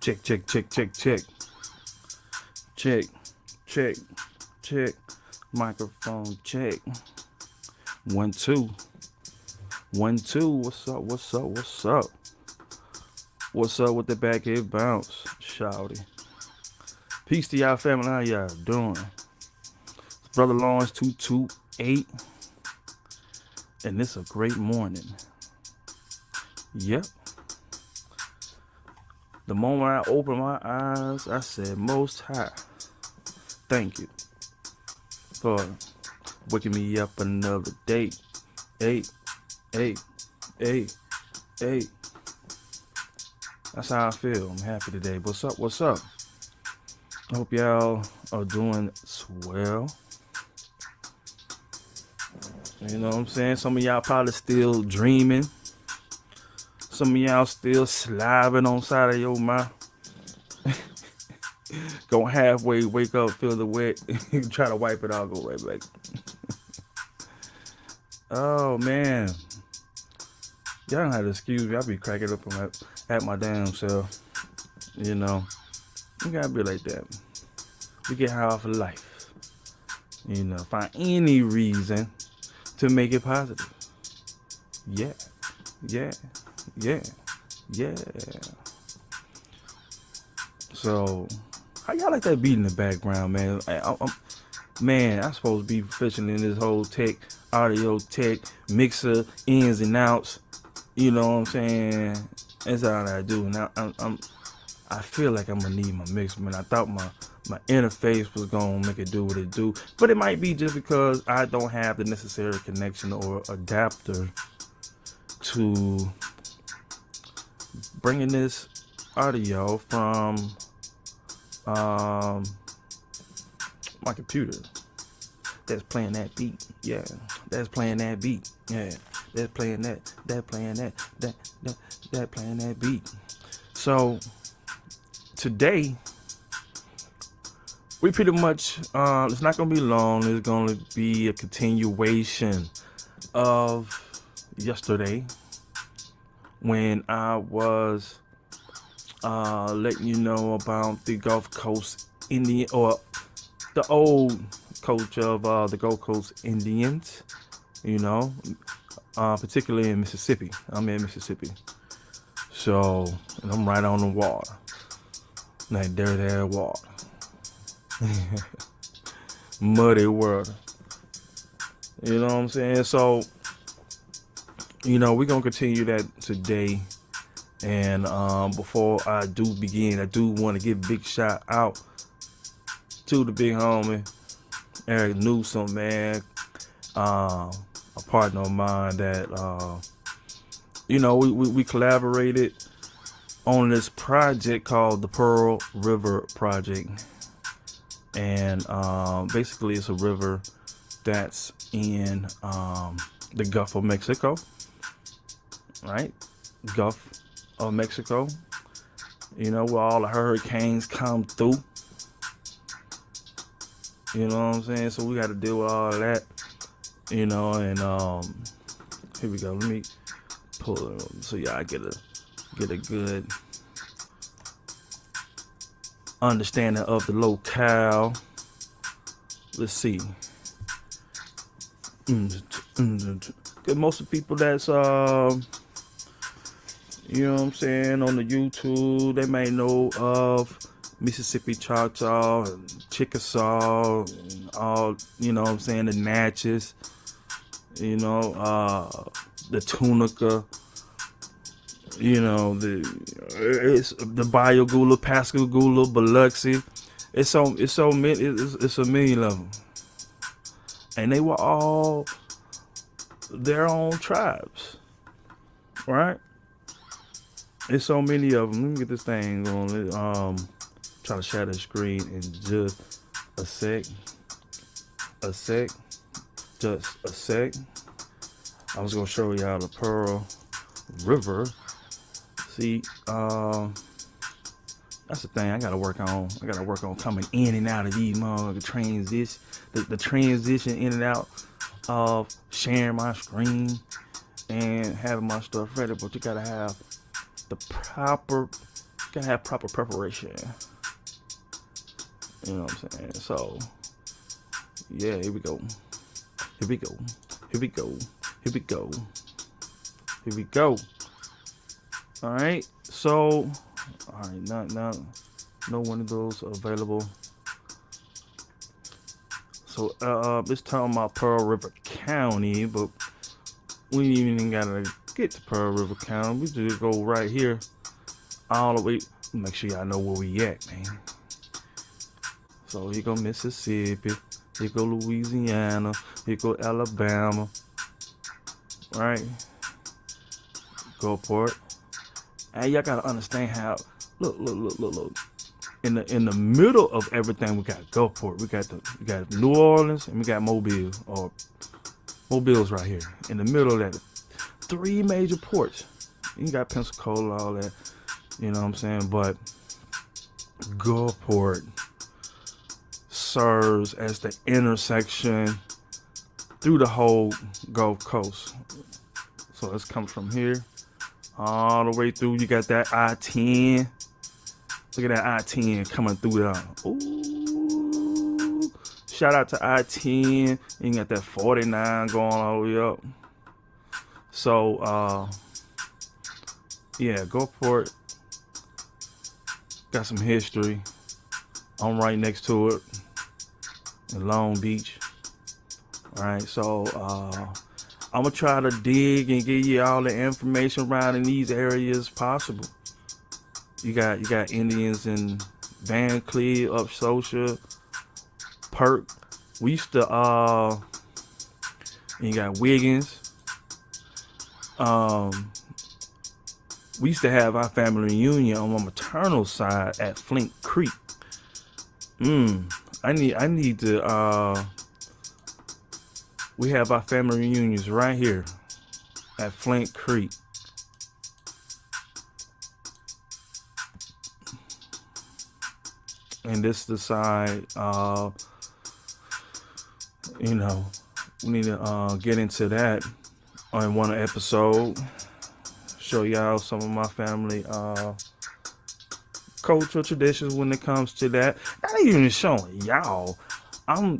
Check, check, check, check, check. Check, check, check. Microphone check. 1 2. 1 2. What's up? What's up? What's up? What's up with the back head bounce? Shouty. Peace to y'all family. How y'all doing? It's Brother Lawrence 228. And it's a great morning. Yep. The moment I opened my eyes, I said, Most High, thank you for waking me up another day. Hey, hey, hey, hey. That's how I feel. I'm happy today. What's up? What's up? I hope y'all are doing swell. You know what I'm saying? Some of y'all probably still dreaming. Some of y'all still slobbing on side of your mouth. Go halfway, wake up, feel the wet, try to wipe it out, go right back. Oh man, y'all don't have to excuse me. I be cracking up at my damn self. You know, you gotta be like that. We get high off of life. You know, find any reason to make it positive. Yeah, yeah, yeah, yeah. So, how y'all like that beat in the background, man? I'm supposed to be proficient in this whole tech, audio tech, mixer, ins and outs. You know what I'm saying? That's all I do. And I feel like I'm gonna need my mixer, man. I thought my interface was gonna make it do what it do, but it might be just because I don't have the necessary connection or adapter to bringing this audio from my computer that's playing that beat. Yeah, that's playing that beat. Yeah, that's playing that playing that playing that beat. So today we pretty much it's not gonna be long. It's gonna be a continuation of yesterday when I was letting you know about the Gulf Coast Indian, or the old coach of the Gulf Coast Indians, you know, particularly in Mississippi. I'm in Mississippi. So, and I'm right on the water. That dirty water. Muddy water. You know what I'm saying? So, you know, we're going to continue that today. And before I do begin, I do want to give a big shout out to the big homie, Eric Newsom, man. A partner of mine that, you know, we collaborated on this project called the Pearl River Project. And basically it's a river that's in the Gulf of Mexico, right? Gulf of Mexico, you know, where all the hurricanes come through. You know what I'm saying? So we got to deal with all of that, you know. And here we go. Let me pull it so y'all get a good understanding of the locale. Let's see. Most of the people that's you know what I'm saying, on the YouTube, they may know of Mississippi Choctaw and Chickasaw and all, you know what I'm saying, the Natchez, you know, the Tunica, you know, it's the Bayogula, Pascagoula, Biloxi. It's so many, it's a million of them. And they were all their own tribes, right? There's so many of them. Let me get this thing going. Try to share the screen in just a sec. Just a sec. I was gonna show y'all the Pearl River. See, that's the thing I gotta work on. I gotta work on coming in and out of these motherfucking transitions. The transition in and out of sharing my screen and having my stuff ready, but you gotta have the proper Gotta have proper preparation. You know what I'm saying? So, yeah, here we go. Here we go. Here we go. Here we go. Here we go. All right. So, all right. Now, no one of those available. So, it's talking about Pearl River County, but we ain't even gotta get to Pearl River County. We just go right here, all the way. Make sure y'all know where we at, man. So here go Mississippi, here go Louisiana, here go Alabama, right? Gulfport. And y'all gotta understand how. Look. In the middle of everything, we got Gulfport. We got New Orleans and we got Mobile, or Mobile's right here in the middle of that. 3 major ports. You got Pensacola, all that. You know what I'm saying? But Gulfport serves as the intersection through the whole Gulf Coast. So let's come from here all the way through. You got that I-10. Look at that I-10 coming through there. Ooh. Shout out to I-10. You got that 49 going all the way up. So, yeah, Gulfport got some history. I'm right next to it in Long Beach. All right, so I'm gonna try to dig and give you all the information around in these areas possible. You got Indians in Van Cleve, Upsosha, Perk. We used to you got Wiggins. We used to have our family reunion on my maternal side at Flint Creek. I need to we have our family reunions right here at Flint Creek. And this is the side, you know, we need to get into that on one episode. Show y'all some of my family cultural traditions when it comes to that. Not even showing y'all. I'm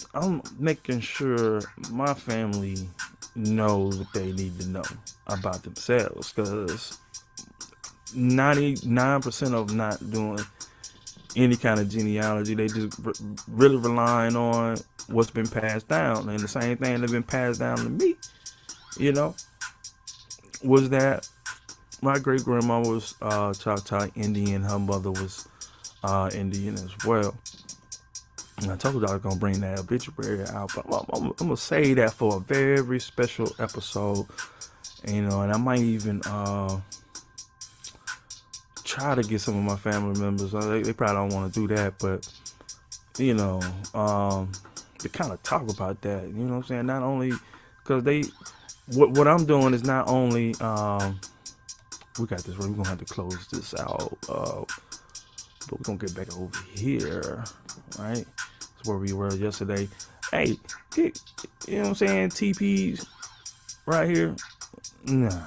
making sure my family knows what they need to know about themselves, because 99% of them not doing any kind of genealogy. They just really relying on what's been passed down, and the same thing that's been passed down to me, you know, was that my great grandma was Choctaw Indian. Her mother was Indian as well. And I told you I was gonna bring that obituary out, but I'm gonna save that for a very special episode, you know. And I might even try to get some of my family members. They probably don't want to do that, but you know, to kind of talk about that. You know what I'm saying? Not only because what I'm doing is not only we got this. We're gonna have to close this out, but we're gonna get back over here, right? That's where we were yesterday. Hey, you know what I'm saying? TPs right here. Nah,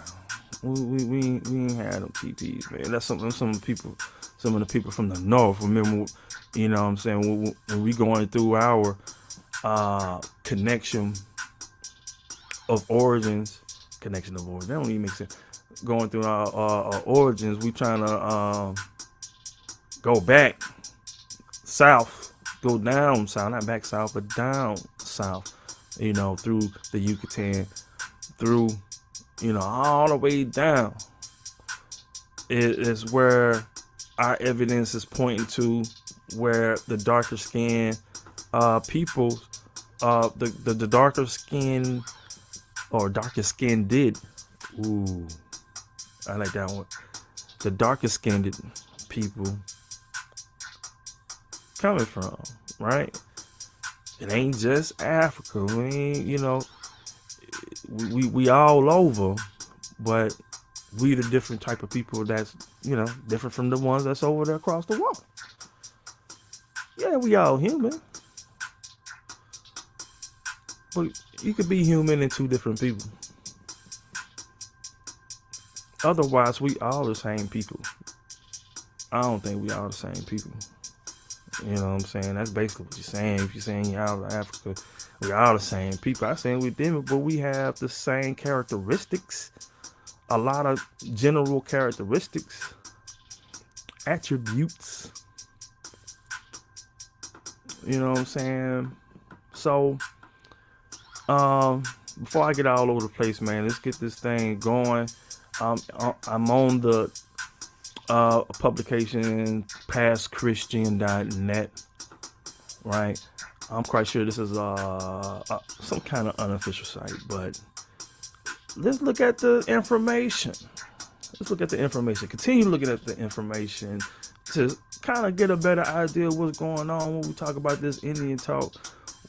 we ain't had them TPs, man. That's something some of the people from the north remember. You know what I'm saying? When we going through our connection of origins, that don't even make sense. Going through our origins, we trying to go back south, go down south, not back south, but down south, you know, through the Yucatan, through, you know, all the way down. It is where our evidence is pointing to where the darker skin people, the darker skin or darker skin did. Ooh, I like that one. The darker skinned people coming from, right? It ain't just Africa. We ain't, you know, we all over, but we the different type of people that's, you know, different from the ones that's over there across the water. Yeah, we all human, but you could be human in two different people. Otherwise, we all the same people. I don't think we all the same people. You know what I'm saying? That's basically what you're saying. If you're saying you're out of Africa, we all the same people. I saying we're different, but we have the same characteristics. A lot of general characteristics, attributes. You know what I'm saying? So, before I get all over the place, man, let's get this thing going. I'm on the publication pastchristian.net, right? I'm quite sure this is some kind of unofficial site, but let's look at the information. Let's look at the information. Continue looking at the information to kind of get a better idea of what's going on when we talk about this Indian talk.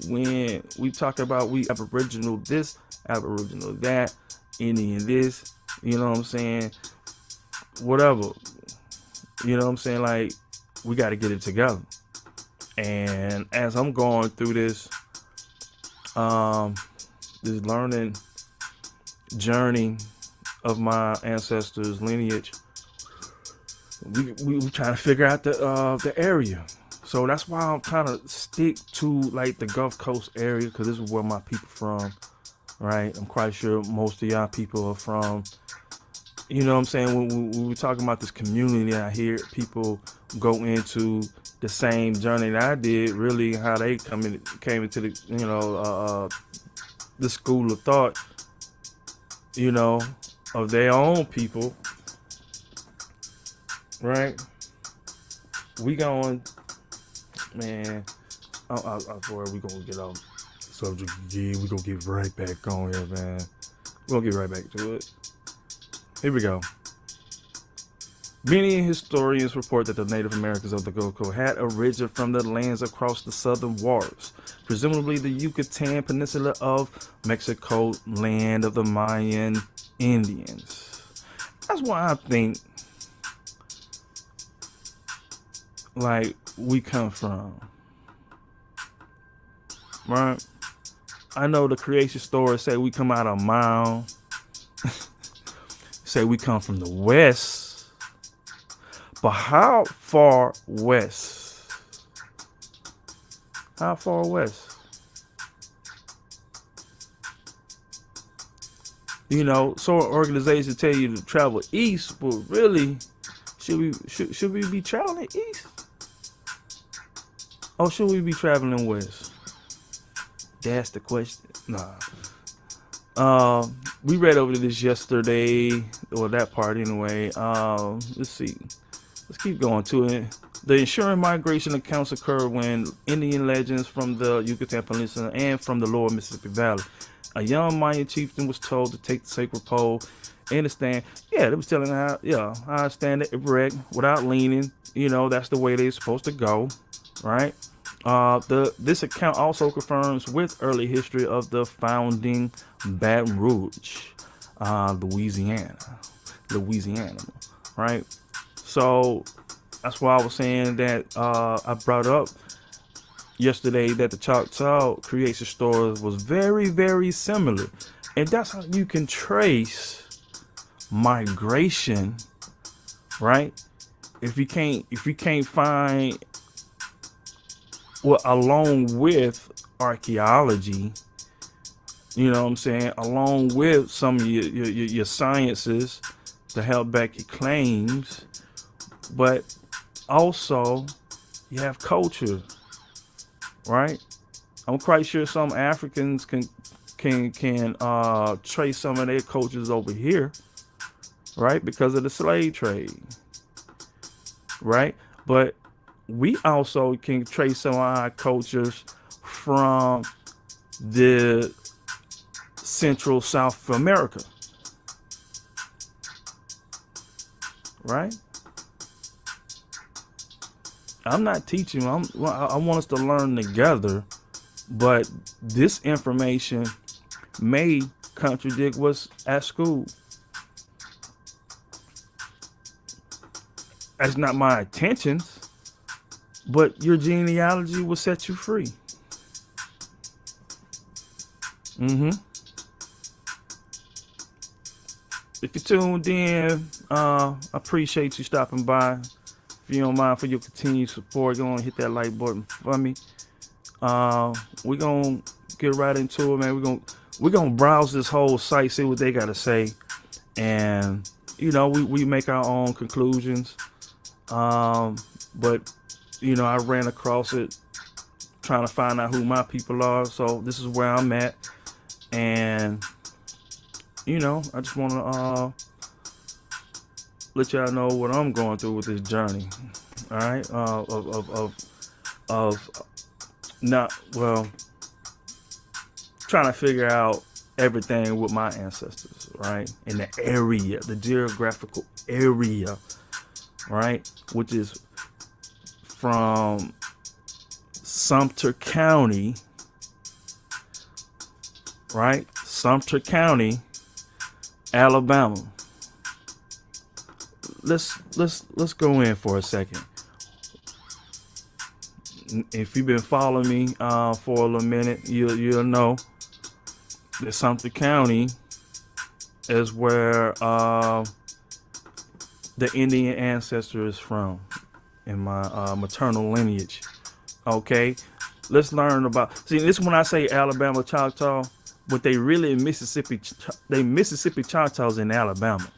When we talk about we Aboriginal this, Aboriginal that, Indian this, you know what I'm saying? Whatever. You know what I'm saying? Like, we got to get it together. And as I'm going through this learning journey of my ancestors' lineage, we trying to figure out the area. So that's why I'm trying to stick to like the Gulf Coast area, because this is where my people from, right? I'm quite sure most of y'all people are from. You know what I'm saying? When we're talking about this community, I hear people go into the same journey that I did, really how they came into the, the school of thought, of their own people, right? We going, man, I swear we gonna get off subject again. We gonna get right back on here, man. We gonna get right back to it. Here we go. Many historians report that the Native Americans of the Gulf Coast had origin from the lands across the southern waters, presumably the Yucatan Peninsula of Mexico, land of the Mayan Indians. That's why I think, like, we come from, right? I know the creation story say we come out of Mound, say we come from the west, but how far west? How far west? So organizations tell you to travel east, but really, should we be traveling east? Or should we be traveling west? That's the question. Nah. We read over this yesterday, or that part anyway. Let's see. Let's keep going to it. The ensuring migration accounts occur when Indian legends from the Yucatan Peninsula and from the lower Mississippi Valley. A young Mayan chieftain was told to take the sacred pole and stand. Yeah, they was telling how I stand it erect without leaning. That's the way they're supposed to go, right? This account also confirms with early history of the founding Baton Rouge, Louisiana, right? So that's why I was saying that I brought up yesterday that the Choctaw creation stories was very, very similar, and that's how you can trace migration, right? If you can't find, well, along with archaeology, you know what I'm saying, along with some of your sciences to help back your claims, but also you have culture, right? I'm quite sure some Africans can trace some of their cultures over here, right? Because of the slave trade, right? But we also can trace some of our cultures from the Central South America, right? I'm not teaching. I want us to learn together, but this information may contradict what's at school. That's not my intentions, but your genealogy will set you free. If you're tuned in, I appreciate you stopping by. If you don't mind for your continued support, go on and hit that like button for me. We're gonna get right into it, man. We're gonna browse this whole site, see what they gotta say, and we make our own conclusions. But I ran across it trying to find out who my people are, so this is where I'm at, and I just want to let y'all know what I'm going through with this journey. All right, of not well trying to figure out everything with my ancestors, right? In the area, the geographical area, right? Which is from Sumter County, right? Sumter County, Alabama. Let's go in for a second. If you've been following me for a little minute, you'll know that Sumter County is where the Indian ancestor is from in my maternal lineage. Okay, let's learn about. See, this when I say Alabama Choctaw, but they really in Mississippi. They Mississippi Choctaws in Alabama.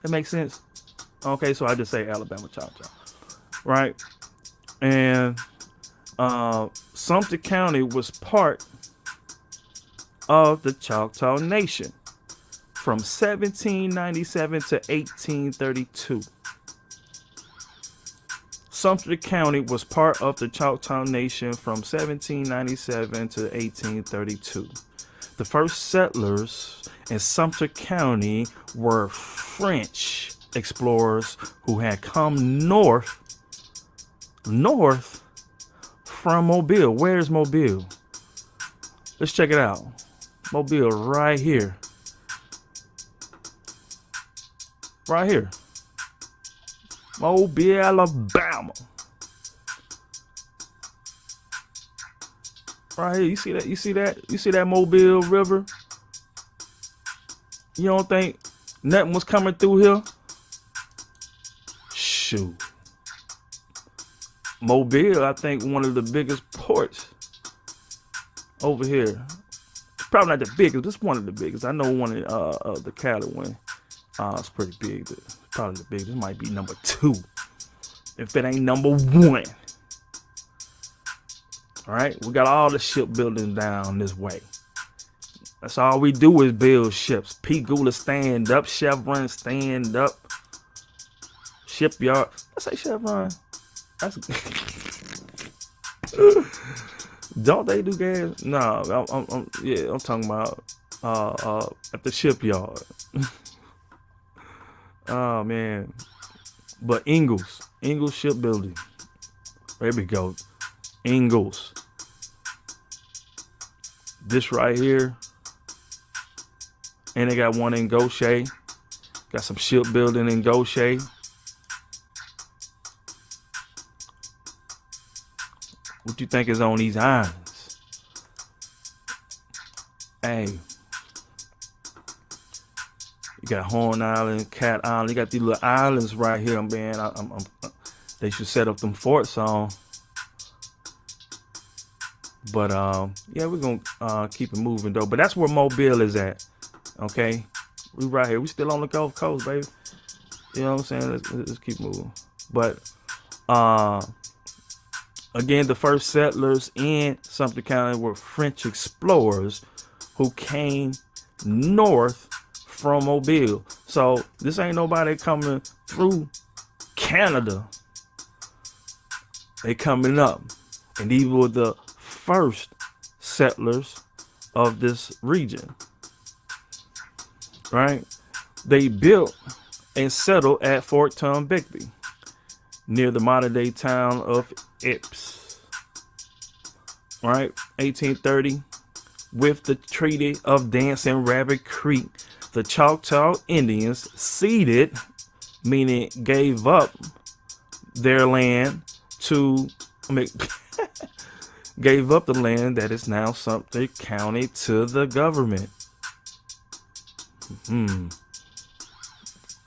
That makes sense. Okay, so I just say Alabama Choctaw, right? And Sumter County was part of the Choctaw Nation from 1797 to 1832. Sumter County was part of the Choctaw Nation from 1797 to 1832. The first settlers in Sumter County were French explorers who had come north from Mobile. Where's Mobile? Let's check it out. Mobile right here. Right here. Mobile, Alabama. Right here. You see that? You see that? You see that Mobile River? You don't think nothing was coming through here? Shoot. Mobile, I think, one of the biggest ports over here. Probably not the biggest, it's one of the biggest. I know one of the Cali one. It's pretty big. Probably the biggest. It might be number 2. If it ain't number 1. All right, we got all the shipbuilding down this way. That's all we do is build ships. P. Gula stand up, Chevron stand up, shipyard. I say Chevron. That's don't they do gas? No, I'm talking about at the shipyard. Oh man, but Ingalls Shipbuilding. There we go, Ingalls. This right here, and they got one in Goshen. Got some shipbuilding in Goshen. What you think is on these islands? Hey, you got Horn Island, Cat Island. You got these little islands right here, man. They should set up them forts on. But yeah, we're gonna keep it moving though. But that's where Mobile is at. Okay, we right here. We still on the Gulf Coast, baby. You know what I'm saying? Let's keep moving. But again, the first settlers in Sumter County were French explorers who came north from Mobile. So this ain't nobody coming through Canada. They coming up, and these were the first settlers of this region. Right? They built and settled at Fort Tombigbee, near the modern day town of Ypres. Right? 1830, with the Treaty of Dancing Rabbit Creek, the Choctaw Indians ceded, meaning gave up their land to, gave up the land that is now Sumter County to the government.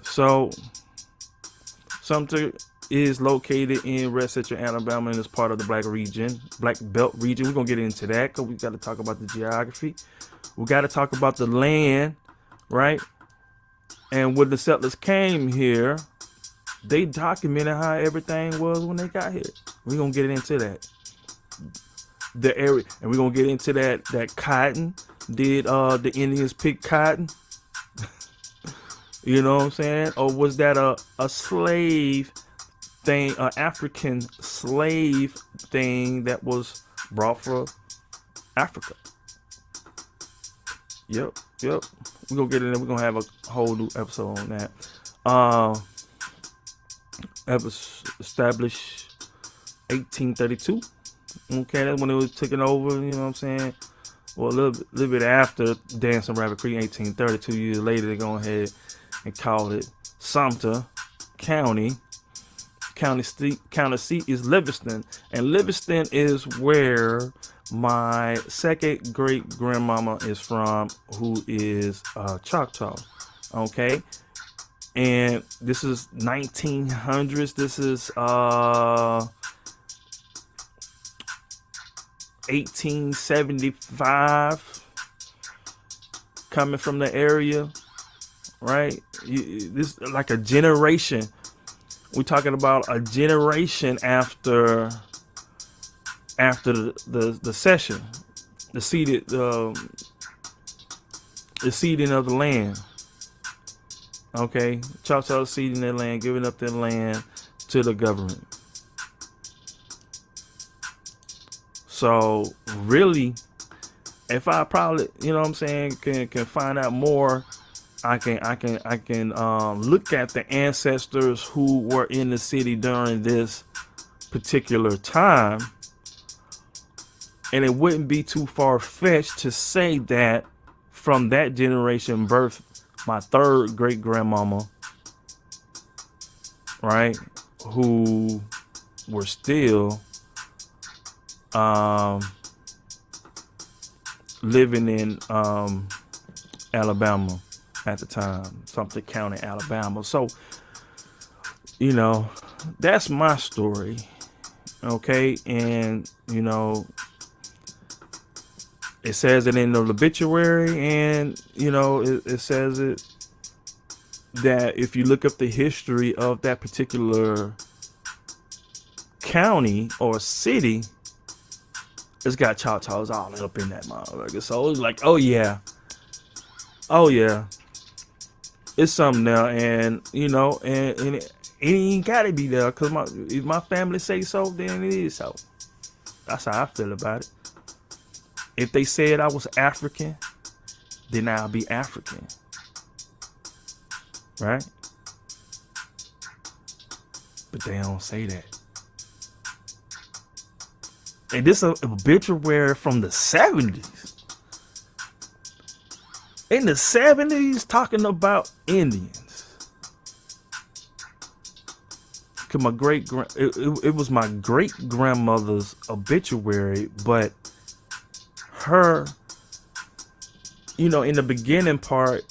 So Sumter is located in West Central Alabama and is part of the Black Belt region. We're gonna get into that because we got to talk about the geography. We got to talk about the land, right? And when the settlers came here, they documented how everything was when they got here. We're gonna get into that. The area, and we're gonna get into that cotton. Did the Indians pick cotton? You know what I'm saying? Or was that a slave thing, an African slave thing that was brought from Africa? Yep. We're gonna get in there. We're gonna have a whole new episode on that. That was established 1832. Okay, that's when it was taken over, you know what I'm saying? Well, a little bit after Dancing Rabbit Creek, 1830. 2 years later, they go ahead and called it Sumter County. County seat is Livingston, and Livingston is where my second great grandmama is from, who is Choctaw. Okay, and this is 1900s. This is 1875. Coming from the area, right? This is like a generation. We're talking about a generation after the session, the seeding of the land. Okay, Choctaw seeding their land, giving up their land to the government. So really, if I probably, you know what I'm saying, can find out more, I can look at the ancestors who were in the city during this particular time, and it wouldn't be too far-fetched to say that from that generation birthed my third great grandmama, right, who were still living in Alabama at the time, Sumter County, Alabama. So, you know, that's my story. Okay, and you know, it says it in the obituary, and you know, it says it that if you look up the history of that particular county or city, it's got Choctaws all up in that motherfucker. So it's like, oh yeah, it's something there, and you know, and it ain't gotta be there because if my family say so, then it is so. That's how I feel about it. If they said I was African, then I'll be African, right? But they don't say that. And this is an obituary from the 70s. In the 70s, talking about Indians. Cause it was my great grandmother's obituary, but her, you know, in the beginning part,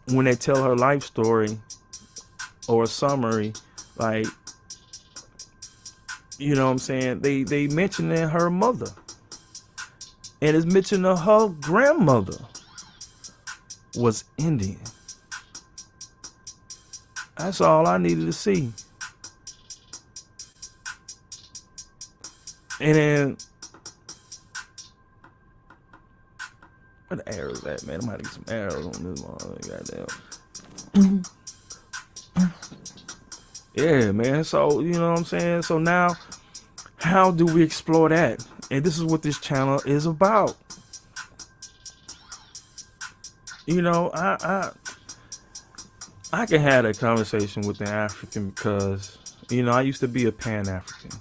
when they tell her life story or a summary, like, you know what I'm saying, they mention her mother, and it's mentioned that her grandmother was Indian. That's all I needed to see. And then, where the arrows at, man? I might get some arrows on this one. Goddamn. Yeah, man. So, you know what I'm saying? So now, how do we explore that? And this is what this channel is about. You know, I can have a conversation with an African because, you know, I used to be a Pan-African.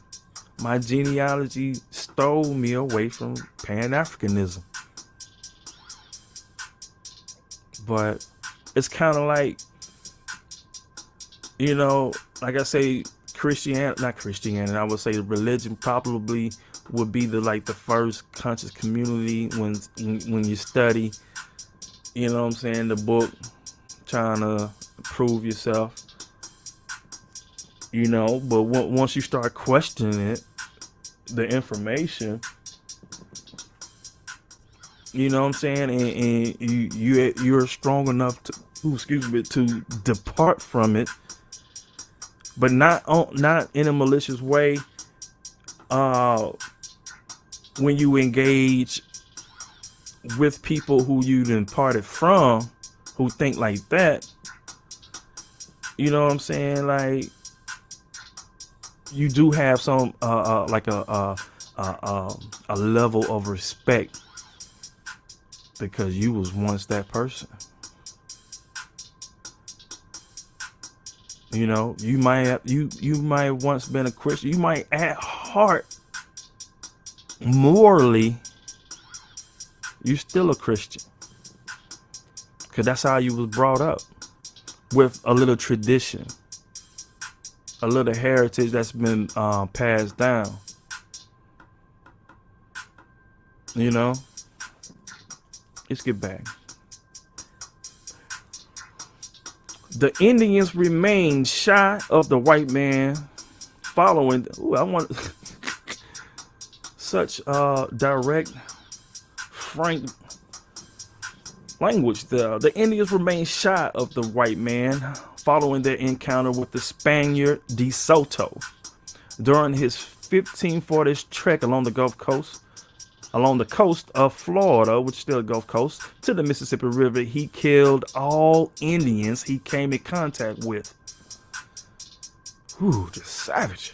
My genealogy stole me away from Pan-Africanism. But it's kind of like, you know, like I say, not Christianity, I would say religion probably would be the first conscious community when you study, you know what I'm saying, the book, trying to prove yourself. But once you start questioning it, the information, you know what I'm saying, and you're strong enough to, to depart from it, but not in a malicious way. When you engage with people who you departed from, who think like that, you know what I'm saying, like, you do have some like a level of respect because you was once that person. You might have once been a Christian. You might at heart, morally, you're still a Christian because that's how you was brought up, with a little tradition, a little heritage that's been passed down. Let's get back. The Indians remained shy of the white man following. I want such direct, frank language there. The Indians remained shy of the white man following their encounter with the Spaniard De Soto during his 1540s trek along the coast of Florida, which is still a Gulf Coast, to the Mississippi River. He killed all Indians he came in contact with. Just savage.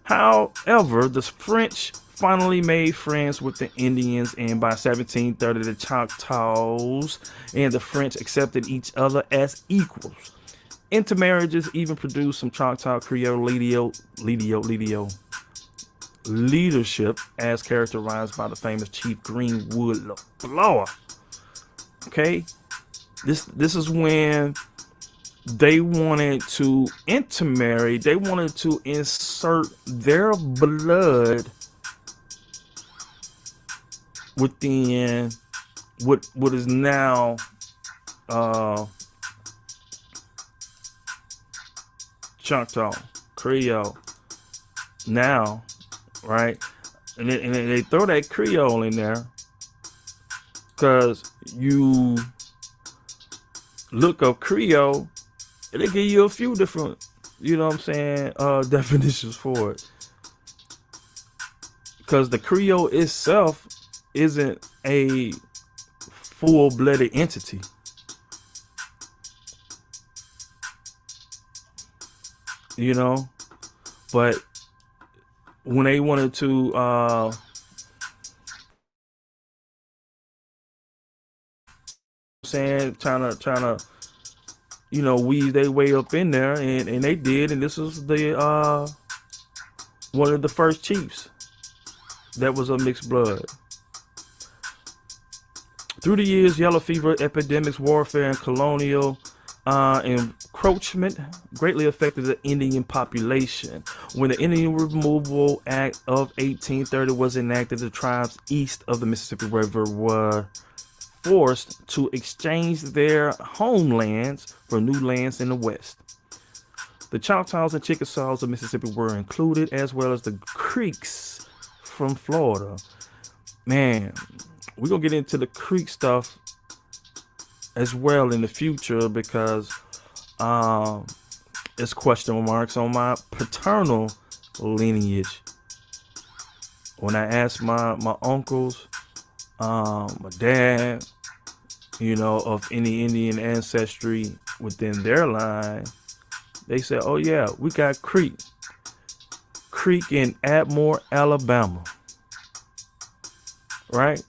However, the French finally made friends with the Indians, and by 1730, the Choctaws and the French accepted each other as equals. Intermarriages even produced some Choctaw Creole leadership, as characterized by the famous Chief Greenwood LeBlower. Okay, this is when they wanted to intermarry. They wanted to insert their blood within what is now Choctaw Creole now, right? And they throw that Creole in there because you look up Creole and they give you a few different, definitions for it. Because the Creole itself isn't a full-blooded entity. But when they wanted to trying to weave their way up in there, and they did, and this was the one of the first chiefs that was of mixed blood. Through the years, yellow fever epidemics, warfare, and colonial encroachment greatly affected the Indian population. When the Indian Removal Act of 1830 was enacted, the tribes east of the Mississippi River were forced to exchange their homelands for new lands in the west. The Choctaws and Chickasaws of Mississippi were included, as well as the Creeks from Florida. Man, we're gonna get into the Creek stuff as well in the future, because it's question marks on my paternal lineage. When I asked my uncles, my dad, of any Indian ancestry within their line, they said, oh yeah, we got Creek in Atmore, Alabama. Right?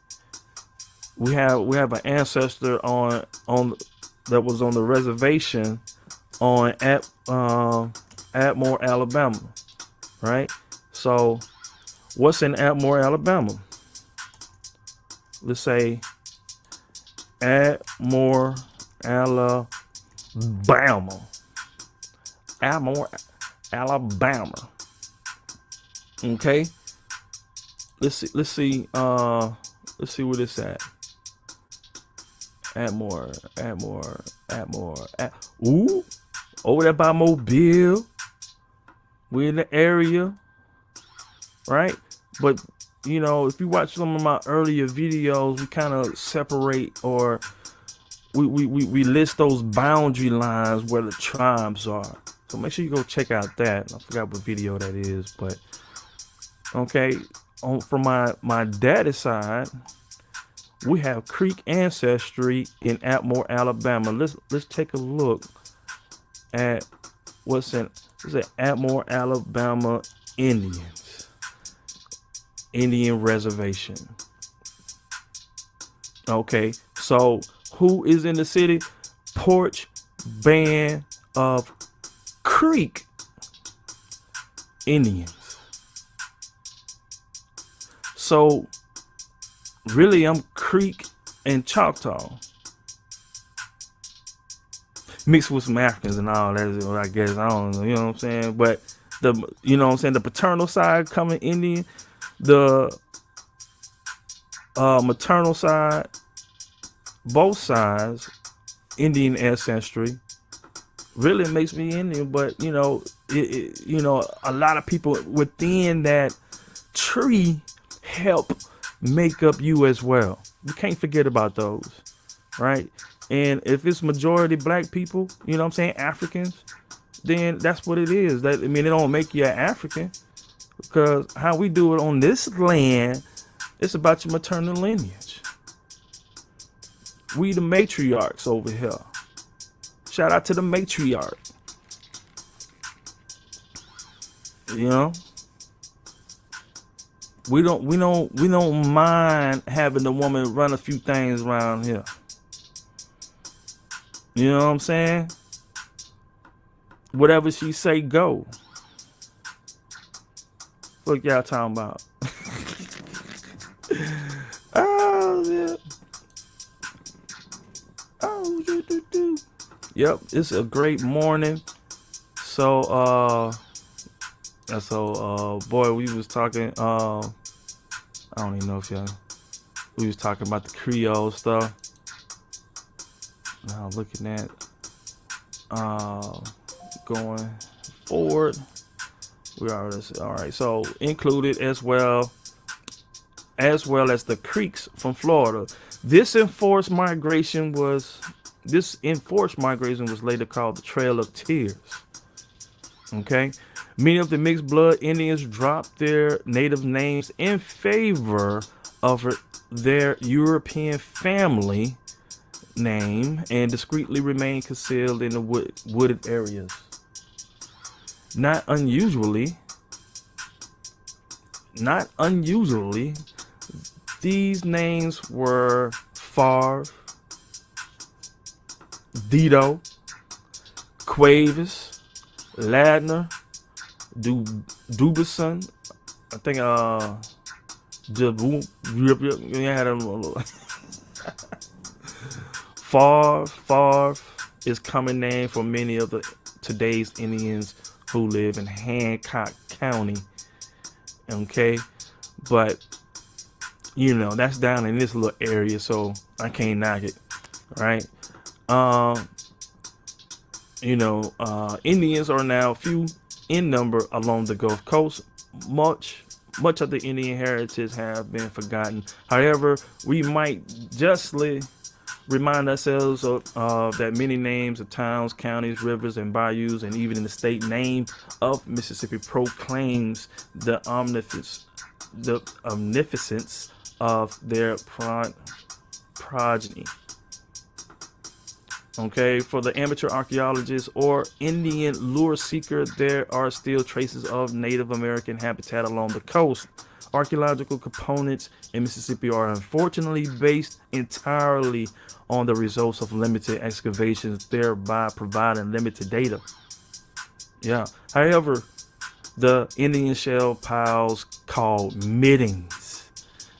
We have an ancestor on that was on the reservation on Atmore, Alabama. Right? So what's in Atmore, Alabama? Let's say Atmore, Alabama. Atmore, Alabama. Okay. Let's see where this at. Atmore. Ooh, over there by Mobile. We in the area, right? But if you watch some of my earlier videos, we kind of separate, or we list those boundary lines where the tribes are. So make sure you go check out that. I forgot what video that is, but okay. From my daddy's side, we have Creek ancestry in Atmore, Alabama. Let's take a look at what's in Atmore, Alabama Indian reservation. Okay, so who is in the city? Porch Band of Creek Indians. So really, I'm Creek and Choctaw mixed with some Africans and all that. I guess I don't know. You know what I'm saying? But the paternal side coming Indian, the maternal side, both sides Indian ancestry. Really makes me Indian, but a lot of people within that tree help make up you as well. You can't forget about those, right? And if it's majority black people, Africans, then that's what it is. It don't make you an African, because how we do it on this land, it's about your maternal lineage. We the matriarchs over here. Shout out to the matriarch. We don't mind having the woman run a few things around here. You know what I'm saying? Whatever she say, go. What y'all talking about? Oh, yeah. Oh, do. Yep, it's a great morning. So, boy, we was talking. I don't even know if we was talking about the Creole stuff. Now looking at going forward, we are all right. So included as well as the Creeks from Florida. This enforced migration was later called the Trail of Tears. Okay. Many of the mixed blood Indians dropped their native names in favor of their European family name and discreetly remained concealed in the wooded areas. Not unusually, these names were Favre, Dido, Cuevas, Ladner, Dubison. I think Favre is common name for many of today's Indians who live in Hancock County. Okay, but that's down in this little area, so I can't knock it, right? Indians are now few in number along the Gulf Coast. Much of the Indian heritage have been forgotten. However, we might justly remind ourselves of that many names of towns, counties, rivers, and bayous, and even in the state name of Mississippi proclaims the omnificence of their progeny. Okay, for the amateur archaeologist or Indian lure seeker, there are still traces of Native American habitat along the coast. Archaeological components in Mississippi are unfortunately based entirely on the results of limited excavations, thereby providing limited data. Yeah. However, the Indian shell piles called middens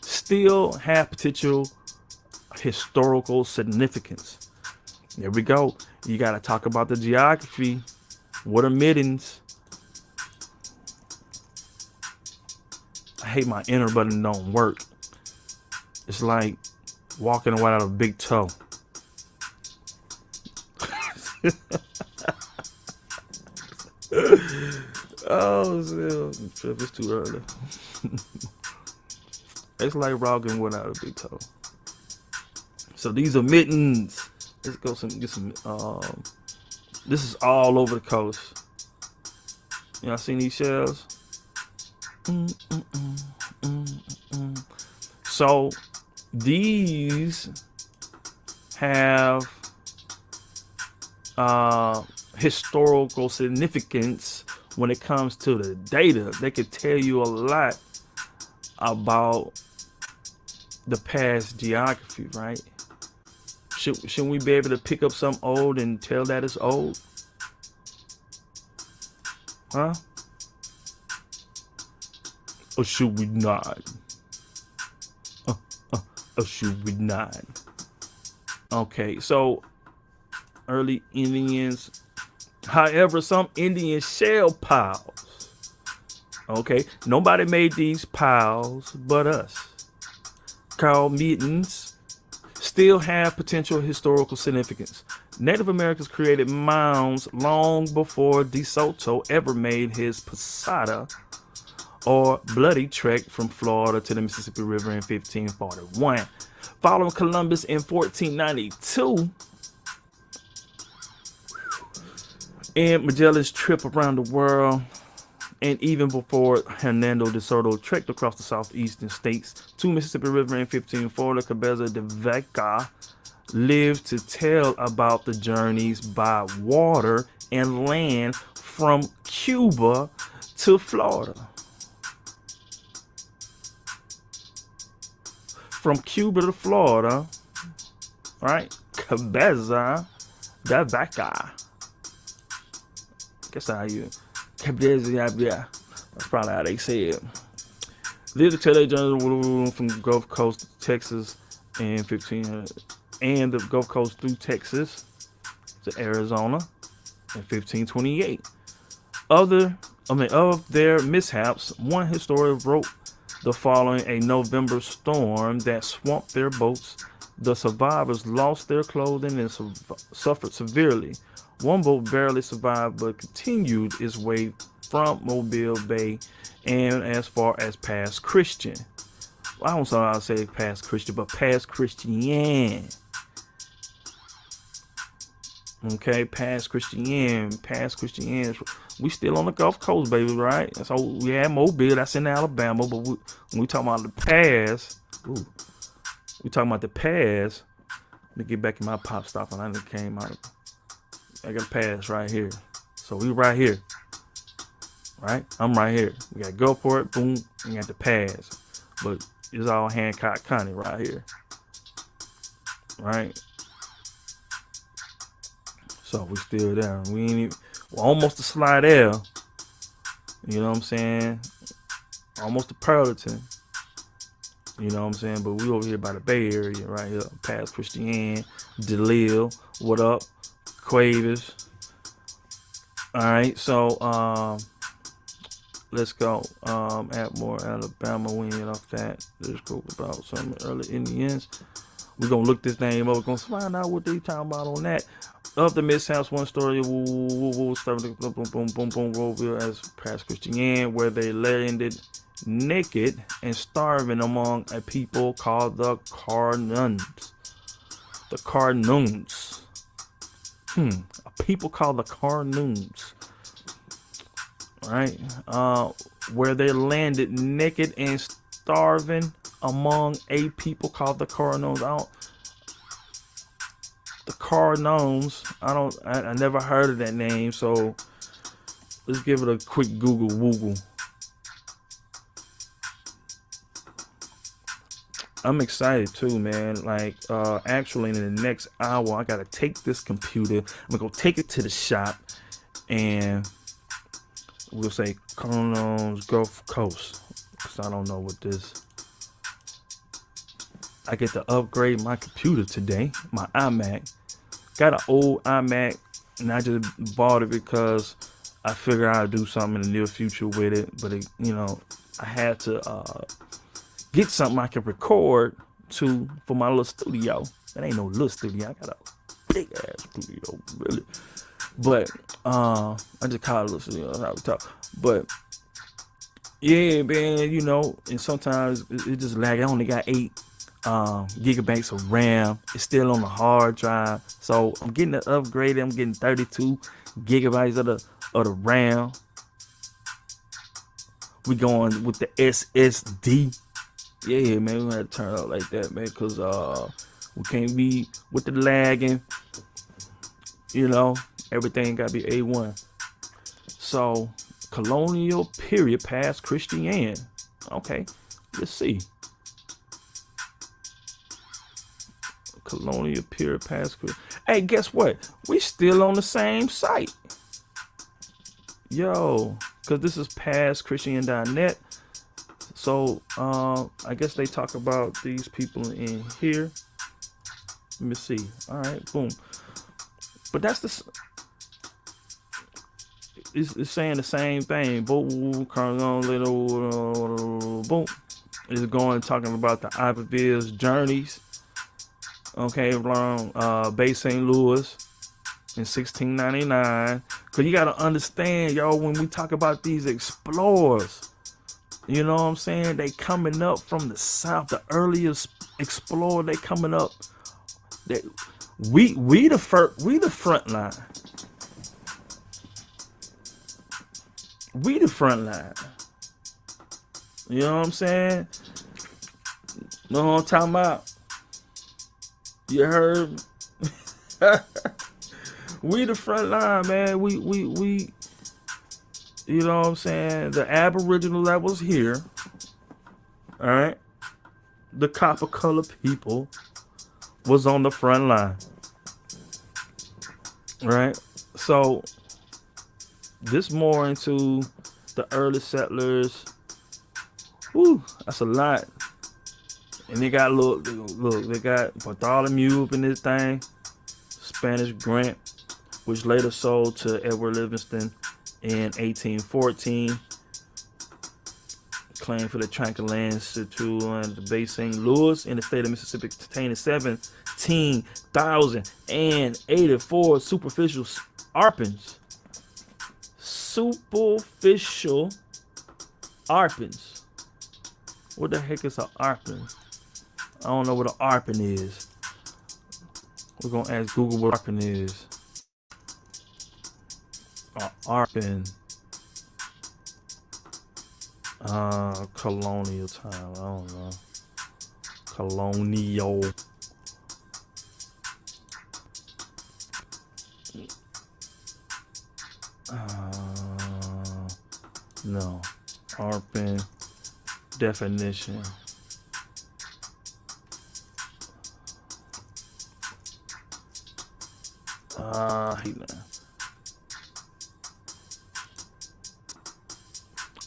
still have potential historical significance. There we go. You got to talk about the geography. What are middens? I hate my enter button don't work. It's like walking without a big toe. Oh If it's too early. It's like rocking without a big toe. So these are mittens. Let's go get some. This is all over the coast. Y'all seen these shells? So these have historical significance when it comes to the data. They could tell you a lot about the past geography, right? Shouldn't we be able to pick up something old and tell that it's old? Huh? Or should we not? Or should we not? Okay, so early Indians. However, some Indian shell piles. Okay, nobody made these piles but us. Called mittens. Still have potential historical significance. Native Americans created mounds long before De Soto ever made his Posada or bloody trek from Florida to the Mississippi River in 1541. Following Columbus in 1492 and Magellan's trip around the world, and even before Hernando de Soto trekked across the southeastern states to Mississippi River in 1540, Cabeza de Vaca lived to tell about the journeys by water and land from Cuba to Florida. From Cuba to Florida, right? Cabeza de Vaca. Guess how you. That's probably how they say it. Lived to tell their journey from the Gulf Coast to Texas in 1500, and the Gulf Coast through Texas to Arizona in 1528. Of their mishaps, one historian wrote the following: a November storm that swamped their boats. The survivors lost their clothing and suffered severely. One boat barely survived but continued its way from Mobile Bay and as far as Pass Christian. Well, I don't know how to say Pass Christian, but Pass Christian. Okay, Pass Christian. We still on the Gulf Coast, baby, right? So we had Mobile, that's in Alabama, but when we talking about the pass, we talking about the pass. Let me get back in my pop stop, and I just came out. I got a pass right here. So we right here. Right? I'm right here. We got Gulfport, boom, we got the pass. But it's all Hancock County right here. Right? So we still there. We ain't even, we're almost to Slidell. You know what I'm saying? Almost to Pearlton. You know what I'm saying? But we over here by the Bay Area right here. Past Christian, DeLille, what up? Quavers. Alright, so let's go. Atmore, Alabama, we ain't off that. Let's go about some early Indians. We're gonna look this name up. We're gonna find out what they talking about on that. Of the mishaps, one story, as Past Christian, where they landed naked and starving among a people called the Carnuns. The Carnuns. A people called the Carnuns. Right? Where they landed naked and starving among a people called the Carnuns. The Carnuns, I never heard of that name, so let's give it a quick Google woogle. I'm excited too, man. Like, actually in the next hour, I gotta take this computer. I'm gonna go take it to the shop, and we'll say Carnuns Gulf Coast, because I don't know what this. I get to upgrade my computer today, my iMac. Got an old iMac, and I just bought it because I figured I'd do something in the near future with it. But it, I had to get something I can record to for my little studio. It ain't no little studio. I got a big ass studio, really. But I just call it a little studio. That's how we talk. But Yeah, man, and sometimes it just lag. I only got 8 gigabytes of RAM. It's still on the hard drive. So I'm getting it upgraded. I'm getting 32 gigabytes of the RAM. We going with the SSD. Yeah, man, we gonna have to turn it up like that, man, cause we can't be with the lagging. You know, everything gotta be A1. So colonial period past Christian. Okay, let's see. Colonial period past Christian. Hey, guess what? We still on the same site. Yo, because this is pastchristian.net. So I guess they talk about these people in here. Let me see. All right, boom. But that's it's saying the same thing. Boom, boom. It's going talking about the Iberville's journeys. Okay, around Bay St. Louis in 1699. Cause you gotta understand, y'all, when we talk about these explorers, you know what I'm saying? They coming up from the south, the earliest explorer. They coming up. That we the front line. We the front line. You know what I'm saying? Know what I'm talking about? You heard? We the front line, man. We you know what I'm saying? The Aboriginal that was here, all right? The copper color people was on the front line, right? So this more into the early settlers. Woo, that's a lot. And they got look, they got Bartholomew up in this thing, Spanish Grant, which later sold to Edward Livingston in 1814. Claim for the tract of land situated on the Bay St. Louis in the state of Mississippi containing 17,084 superficial arpents. Superficial arpents. What the heck is an arpent? I don't know what an arpent is. We're gonna ask Google what arpent is. Arpent. Colonial time. I don't know. Colonial. No. Arpent definition.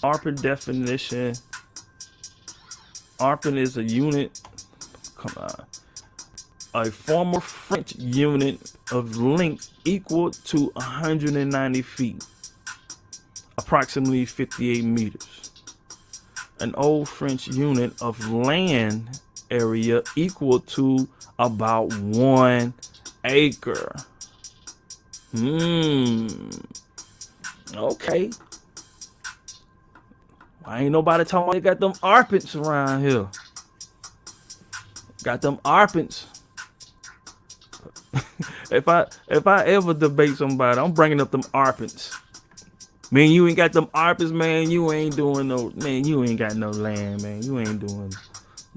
Arpent definition. Arpent is a unit. Come on. A former French unit of length equal to 190 feet, approximately 58 meters. An old French unit of land area equal to about 1 acre. Okay. Why ain't nobody talking about they got them arpents around here? Got them arpents. if I ever debate somebody, I'm bringing up them arpents. Man, you ain't got them arpents, man. You ain't doing no, man. You ain't got no land, man. You ain't doing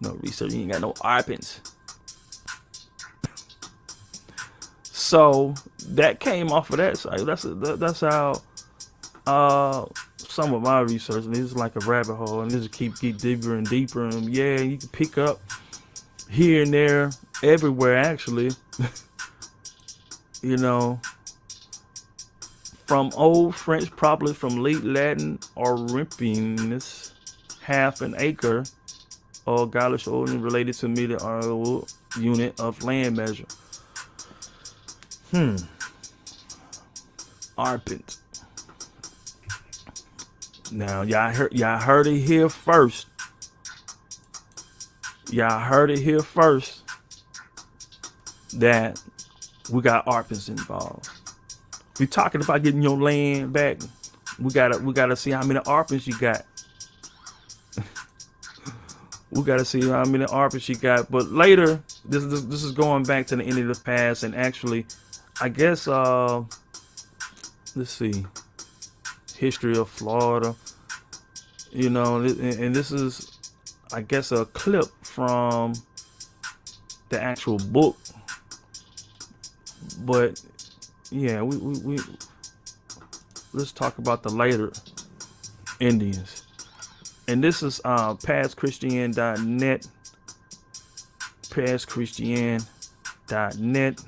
no research. You ain't got no arpents. So that came off of that site. That's how some of my research, and it's like a rabbit hole, and this keep deeper and deeper, and yeah, you can pick up here and there, everywhere actually. You know, from Old French, probably from late Latin Orimpinus, half an acre, or Gaulish origin related to meter or unit of land measure. Arpent. Now y'all heard it here first. Y'all heard it here first that we got arpents involved. We talking about getting your land back. We gotta see how many arpents you got. We got to see how many ARPA she got. But later, this is going back to the end of the past, and actually, I guess let's see, history of Florida. You know, and this is, I guess, a clip from the actual book. But yeah, we let's talk about the later Indians. And this is pastchristian.net. Pastchristian.net.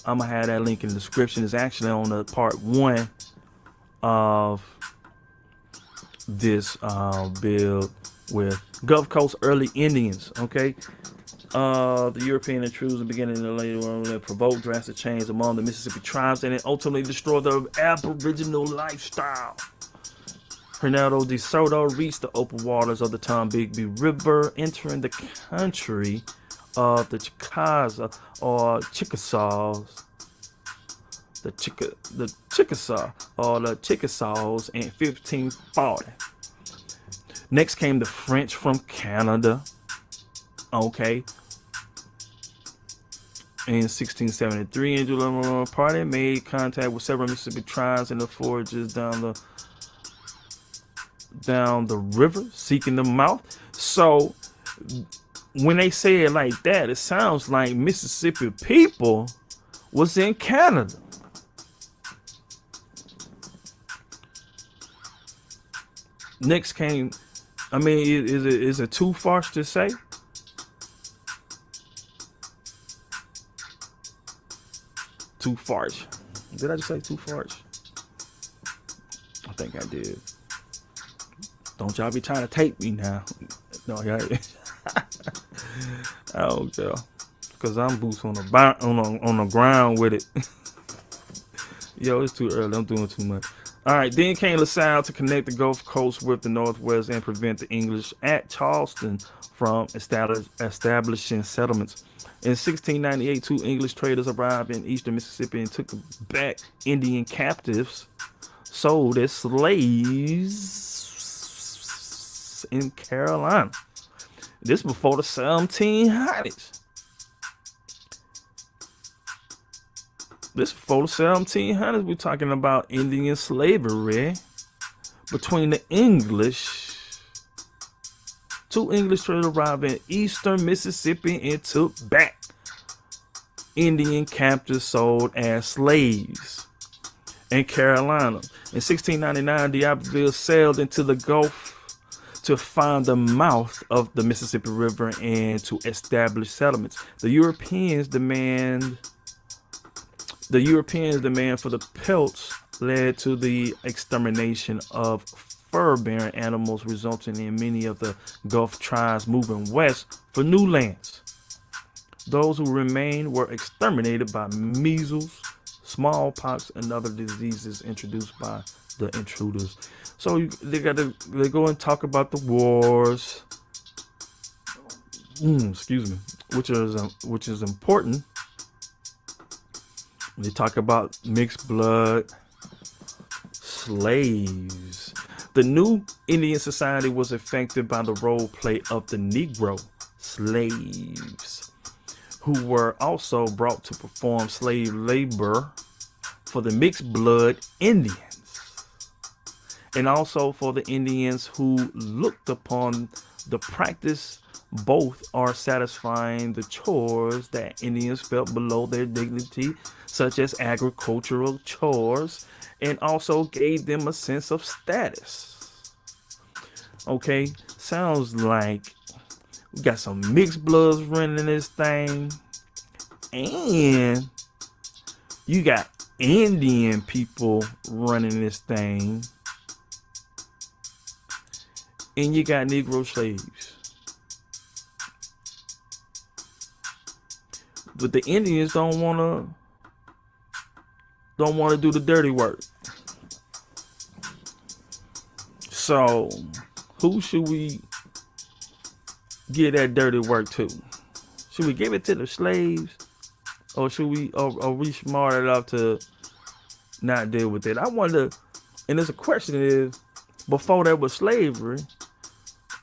I'm gonna have that link in the description. It's actually on the part 1 of this build with Gulf Coast early Indians. Okay. The European intrusion beginning in the later world that provoked drastic change among the Mississippi tribes and it ultimately destroyed the Aboriginal lifestyle. Hernando de Soto reached the open waters of the Tombigbee River, entering the country of the Chickasaw or Chickasaws. The Chickasaw or the Chickasaws in 1540. Next came the French from Canada. Okay. In 1673, Angelo Party made contact with several Mississippi tribes in the forages down the river, seeking the mouth. So when they say it like that, it sounds like Mississippi people was in Canada. Next came, I mean, is it too harsh to say? Too farce. Did I just say too farce? I think I did. Don't y'all be trying to tape me now. No, yeah. I don't tell. Cause I'm boots on the ground with it. Yo, it's too early. I'm doing too much. All right, then came LaSalle to connect the Gulf Coast with the Northwest and prevent the English at Charleston from establishing settlements. In 1698, 2 English traders arrived in eastern Mississippi and took back Indian captives sold as slaves in Carolina. This before the 1700s. This before the 1700s. We're talking about Indian slavery between the English. 2 English traders arrived in eastern Mississippi and took back Indian captives sold as slaves in Carolina. In 1699, D'Iberville sailed into the Gulf to find the mouth of the Mississippi River and to establish settlements. The Europeans' demand for the pelts led to the extermination of fur-bearing animals, resulting in many of the Gulf tribes moving west for new lands. Those who remained were exterminated by measles, smallpox, and other diseases introduced by the intruders. So they go and talk about the wars, excuse me, which is important. They talk about mixed blood slaves. The new Indian society was affected by the role play of the Negro slaves, who were also brought to perform slave labor for the mixed blood Indians, and also for the Indians who looked upon the practice. Both are satisfying the chores that Indians felt below their dignity, such as agricultural chores, and also gave them a sense of status. Okay, sounds like we got some mixed bloods running this thing, and you got Indian people running this thing, and you got Negro slaves. But the Indians don't want to do the dirty work. So, who should we give that dirty work to? Should we give it to the slaves, or should we? Are we smart enough to not deal with it? I wonder. And there's a question: is before there was slavery,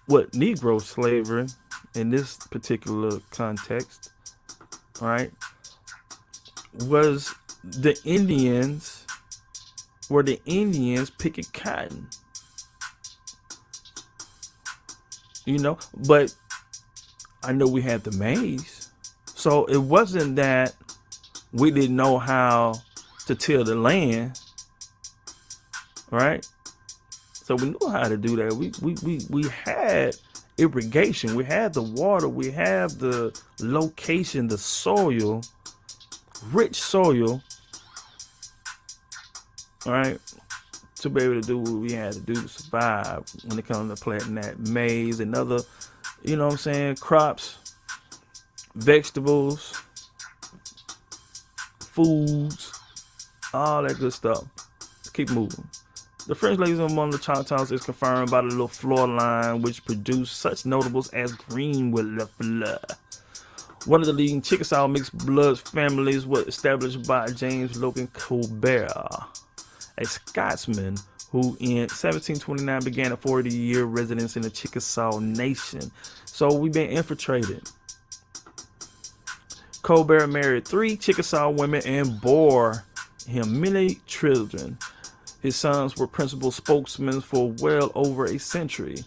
what Negro slavery in this particular context, right, was the Indians were the Indians picking cotton, but I know we had the maize. So it wasn't that we didn't know how to till the land, right? So we knew how to do that. We had irrigation, we had the water, we have the location, the soil, rich soil, all right, to be able to do what we had to do to survive when it comes to planting that maize and other, crops, vegetables, foods, all that good stuff. Let's keep moving. The French slavery among the Choctaws is confirmed by the little floor line, which produced such notables as Greenwood LeFleur. One of the leading Chickasaw mixed blood families was established by James Logan Colbert, a Scotsman who in 1729 began a 40-year residence in the Chickasaw Nation. So we've been infiltrated. Colbert married 3 Chickasaw women and bore him many children. His sons were principal spokesmen for well over a century.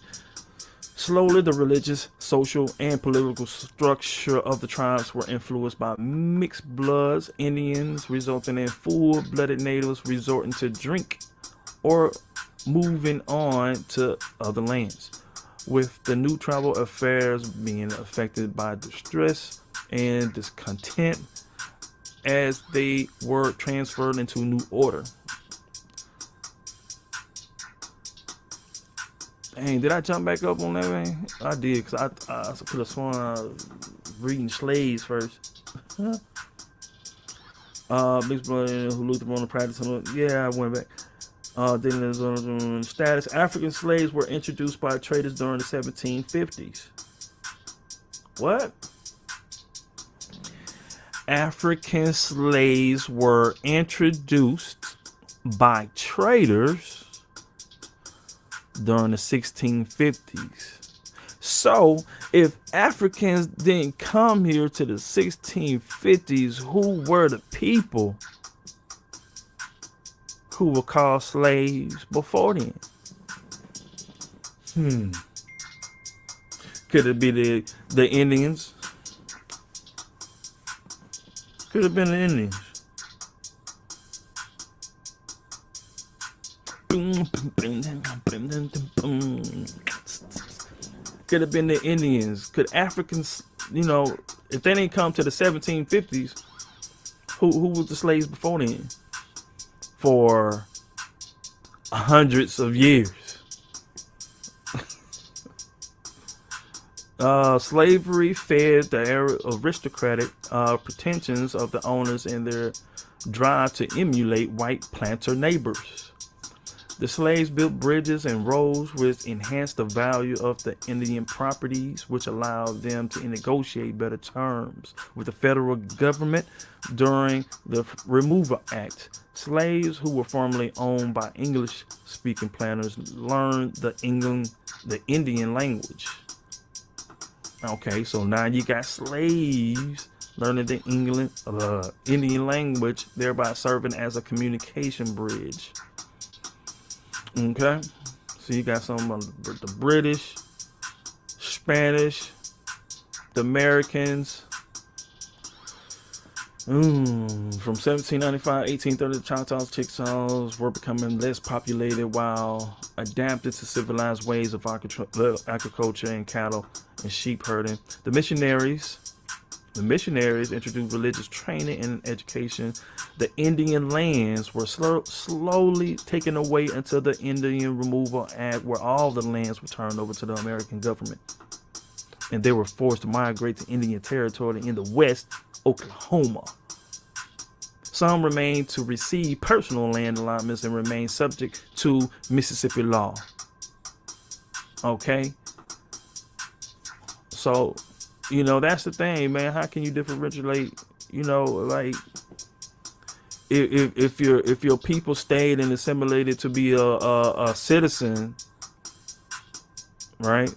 Slowly, the religious, social, and political structure of the tribes were influenced by mixed bloods, Indians, resulting in full-blooded natives resorting to drink or moving on to other lands, with the new tribal affairs being affected by distress and discontent as they were transferred into new order. Dang, did I jump back up on that, man? I did, because I could have sworn I was reading slaves first. Mixed blood who looked upon the practice. Yeah, I went back. Status. African slaves were introduced by traders during the 1750s. What? African slaves were introduced by traders during the 1650s. So if Africans didn't come here to the 1650s, who were the people who were called slaves before then? Could it be the Indians? Could have been the Indians. Could have been the Indians. Could Africans, if they didn't come to the 1750s, who was the slaves before then? For hundreds of years. Slavery fed the aristocratic pretensions of the owners and their drive to emulate white planter neighbors. The slaves built bridges and roads which enhanced the value of the Indian properties, which allowed them to negotiate better terms with the federal government during the Removal Act. Slaves who were formerly owned by English-speaking planters learned the Indian language. Okay, so now you got slaves learning the Indian language, thereby serving as a communication bridge. Okay, so you got some of the British, Spanish, the Americans. From 1795 1830, the Choctaws, Chickasaws were becoming less populated while adapted to civilized ways of agriculture and cattle and sheep herding. The missionaries introduced religious training and education. The Indian lands were slowly taken away until the Indian Removal Act, where all the lands were turned over to the American government. And they were forced to migrate to Indian territory in the West, Oklahoma. Some remained to receive personal land allotments and remain subject to Mississippi law. Okay? So, that's the thing, man. How can you differentiate, like if your people stayed and assimilated to be a citizen, right?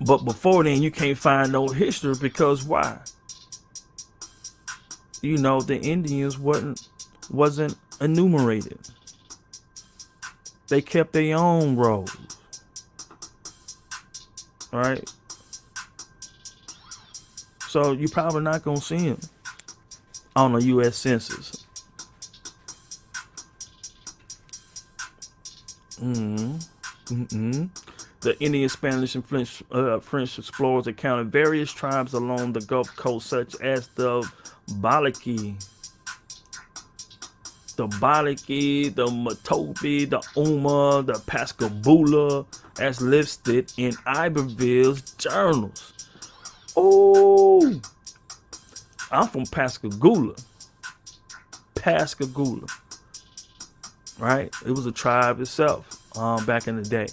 But before then, you can't find no history because why? You know, the Indians wasn't enumerated. They kept their own roles, right? So you probably not gonna see them on the U.S. Census. The Indian, Spanish, and French explorers encountered various tribes along the Gulf Coast, such as the Baliki, the Matopi, the Uma, the Pascagoula, as listed in Iberville's journals. Oh, I'm from Pascagoula. Pascagoula, right? It was a tribe itself back in the day.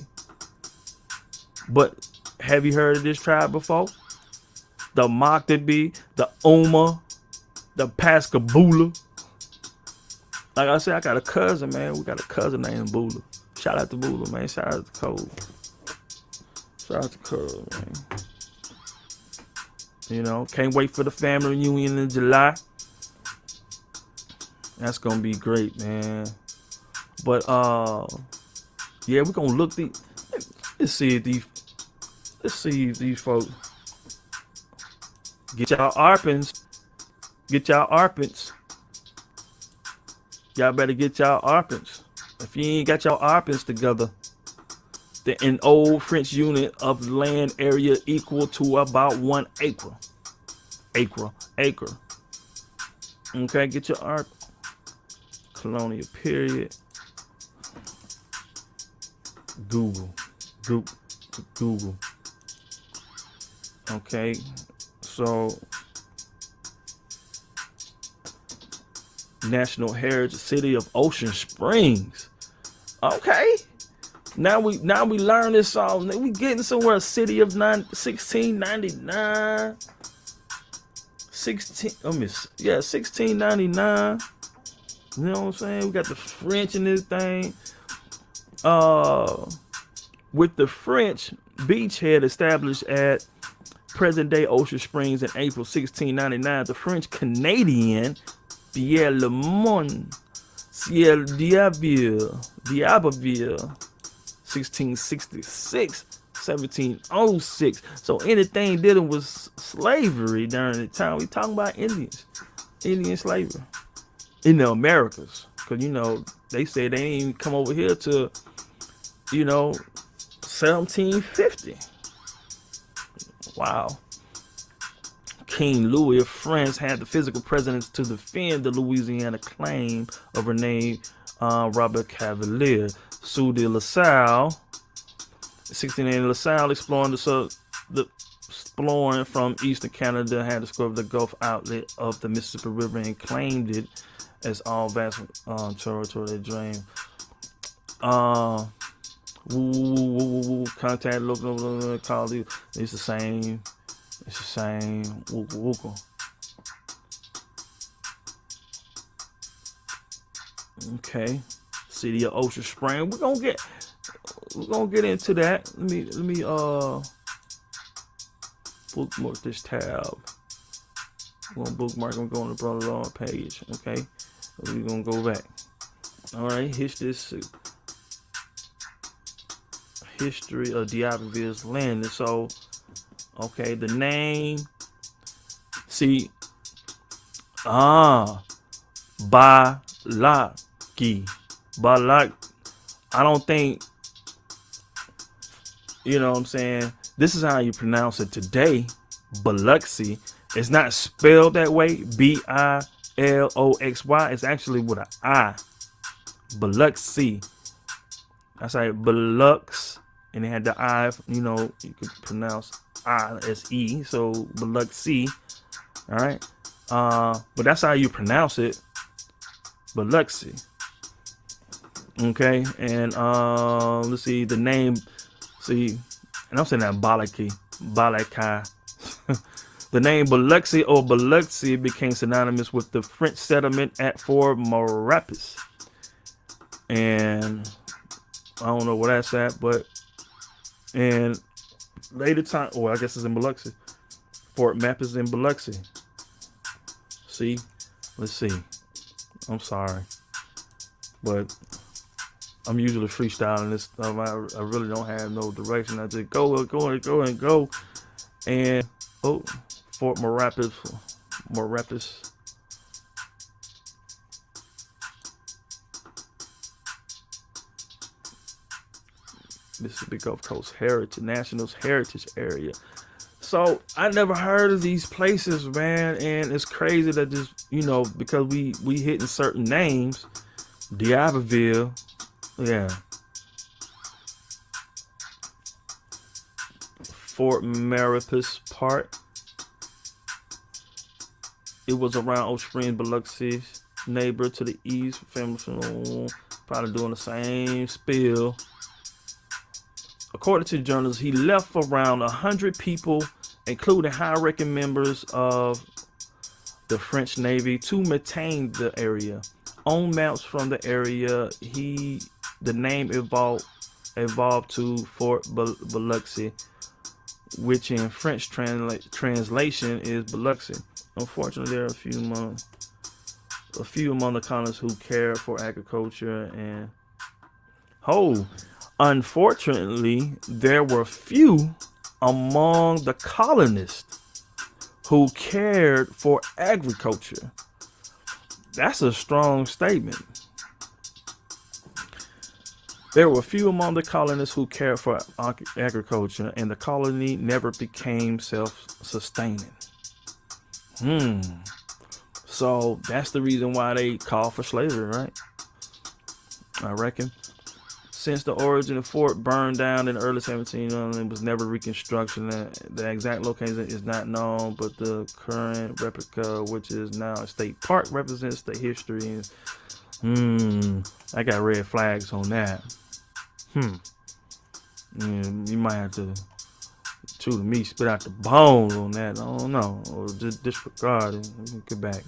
But have you heard of this tribe before? The Moctabe, the Uma, the Pascagoula. Like I said, I got a cousin, man. We got a cousin named Bula. Shout out to Bula, man. Shout out to Cole. Shout out to Cole, man. You know, can't wait for the family reunion in July. That's gonna be great, man. But yeah, we're gonna look let's see if these folks get y'all ARPANs. Get y'all ARPANs. Y'all better get y'all ARPANs. If you ain't got y'all ARPANs together, then an old French unit of land area equal to about 1 acre. Acre. Okay, get your ARP. Colonial period. Google. Okay, so National Heritage City of Ocean Springs. Okay, now we learn this song. We getting somewhere. City of 1699. 1699. You know what I'm saying? We got the French in this thing. With the French beachhead established at present-day Ocean Springs in April 1699, the French Canadian Pierre Lemon Ciel d'Iberville 1666 1706. So anything dealing with slavery during the time, we talking about Indian slavery in the Americas, because you know they say they didn't even come over here to 1750. Wow. King Louis of France had the physical presence to defend the Louisiana claim of Rene Robert Cavalier. Sue de La Salle, 1680, La Salle exploring from eastern Canada had discovered the Gulf outlet of the Mississippi River and claimed it as all vast territory they drained. Contact local call it. It's the same. Okay, City of Ocean Spring. We're gonna get into that. Let me bookmark this tab. We're gonna bookmark. I'm going to the Brother Law page. Okay, we're gonna go back. All right, history of D'Iberville's land. And so, okay, the name. See, Balaki. I don't think, you know what I'm saying? This is how you pronounce it today. Biloxi. It's not spelled that way. Biloxy. It's actually with an I. Biloxi. That's like Bilox. And they had the I, you could pronounce I as E. So Biloxi. All right. But that's how you pronounce it. Biloxi. Okay. And let's see the name. See, and I'm saying that Balaki. The name Biloxi or Biloxi became synonymous with the French settlement at Fort Maurepas. And I don't know where that's at, but and later time. Or I guess it's in Biloxi. Fort Map is in Biloxi. See, let's see. I'm sorry, but I'm usually freestyling this stuff. I really don't have no direction. I just go and go and go and go. And oh, Fort Marapis. Mississippi Gulf Coast Heritage Nationals Heritage Area. So I never heard of these places, man, and it's crazy that just because we hitting certain names, D'Iberville, yeah, Fort Marapis Park. It was around Oak Springs, Biloxi's neighbor to the east, family probably doing the same spill. According to journalists, he left for around 100 people, including high-ranking members of the French Navy, to maintain the area. On maps from the area, the name evolved to Fort Biloxi, which in French translation is Biloxi. Unfortunately, there are a few among the colonists who cared for agriculture and unfortunately, there were few among the colonists who cared for agriculture. That's a strong statement. There were few among the colonists who cared for agriculture, and the colony never became self-sustaining. So that's the reason why they called for slavery, right? I reckon. Since the origin of Fort burned down in the early 1700s, it was never reconstruction. The exact location is not known, but the current replica, which is now a state park, represents the history. I got red flags on that. You might have to chew the meat, spit out the bones on that. I don't know, or just disregard it. Get back.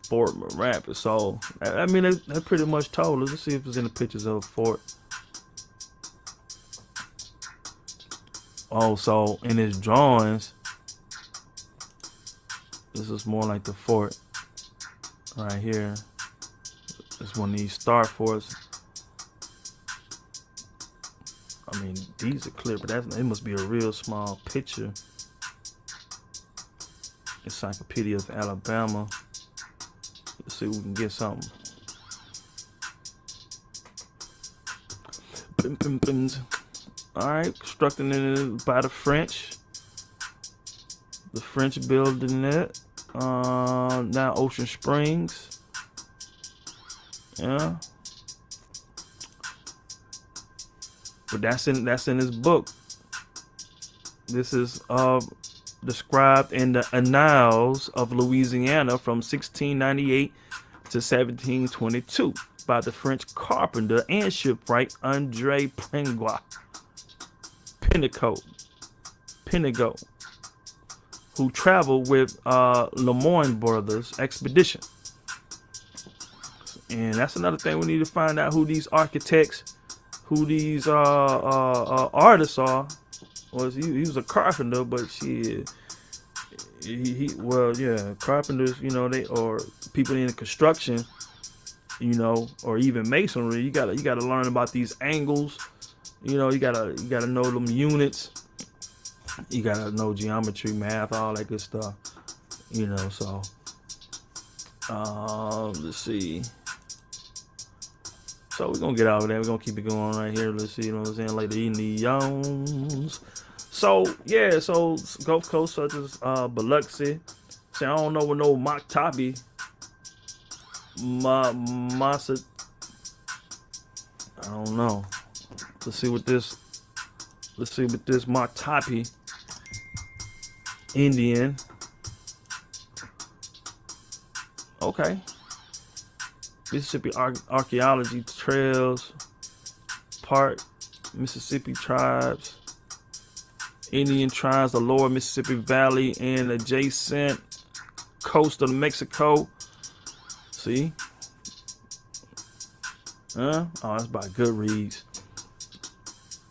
Fort Marapis. So I mean, they pretty much told us. Let's see if it's in the pictures of a fort. Oh, so in his drawings, this is more like the fort right here. It's one of these star forts. I mean, these are clear, but it must be a real small picture. Encyclopedia of Alabama. Let's see if we can get something. Alright, constructed by the French. The French building it. Now Ocean Springs. Yeah. But that's in his book. This is described in the Annals of Louisiana from 1698 to 1722 by the French carpenter and shipwright André Pinagot, who traveled with Lemoyne Brothers expedition. And that's another thing we need to find out, who these architects, who these artists are. He was a carpenter, but carpenters, they, or people in construction, or even masonry. You gotta learn about these angles. You gotta know them units. You gotta know geometry, math, all that good stuff. So let's see. So we're gonna get out of there. We're gonna keep it going right here. Let's see, what I'm saying, later in the Jones. So yeah, so Gulf Coast such as Biloxi. See, I don't know what no Moktapi, Massa. I don't know. Let's see what this Moktapi Indian. Okay. Mississippi Archaeology Trails Park, Mississippi Tribes, Indian tribes, the lower Mississippi Valley and adjacent coast of Mexico. See? Oh, that's by Goodreads.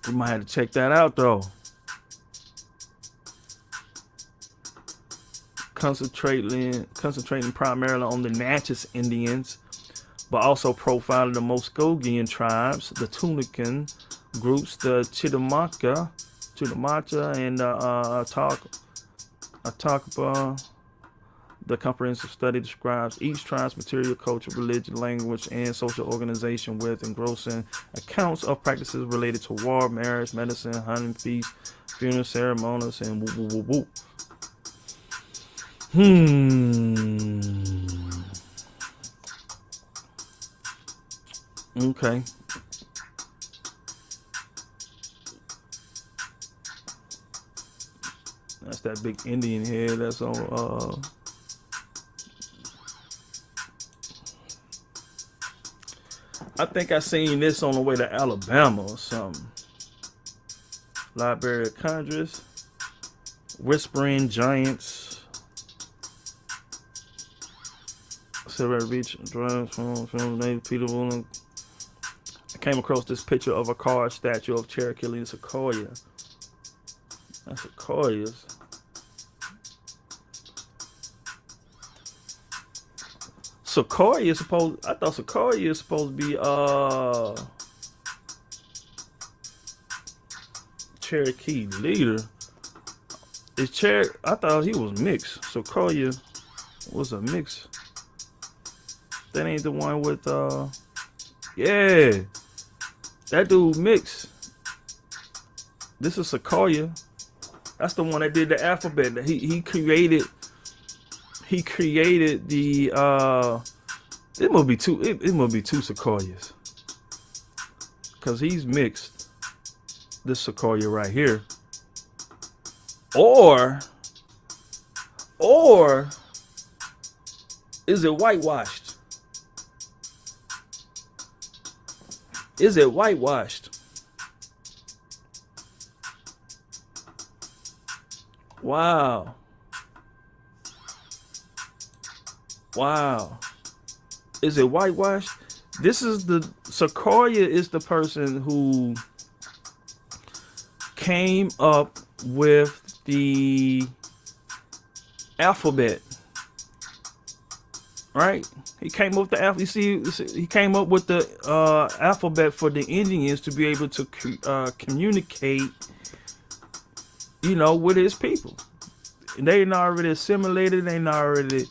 We might have to check that out though. Concentrating primarily on the Natchez Indians, but also profiling the Muskogean tribes, the Tunica groups, the Chitimacha, and Atakpa. The comprehensive study describes each tribe's material, culture, religion, language, and social organization with engrossing accounts of practices related to war, marriage, medicine, hunting, feasts, funeral ceremonies, and woo woo woo woo. Okay. That's that big Indian head that's on I think I seen this on the way to Alabama or something. Library of Congress, Whispering Giants, Silver Beach, drums from Native Peter Williams. I came across this picture of a carved statue of Cherokee Leader Sequoia. That's sequoias. Sequoia is supposed. I thought Sequoia is supposed to be Cherokee Leader. I thought he was mixed. Sequoia was a mix. That ain't the one with yeah. That dude mixed. This is Sequoia. That's the one that did the alphabet. He created the it must be two Sequoias. Cause he's mixed. This Sequoia right here. Or is it whitewashed? Is it whitewashed? Wow. Wow. Is it whitewashed? This is the Sequoia is the person who came up with the alphabet. Right? He came up with the alphabet. You see, he came up with the alphabet for the Indians to be able to communicate, with his people. They already assimilated. They already,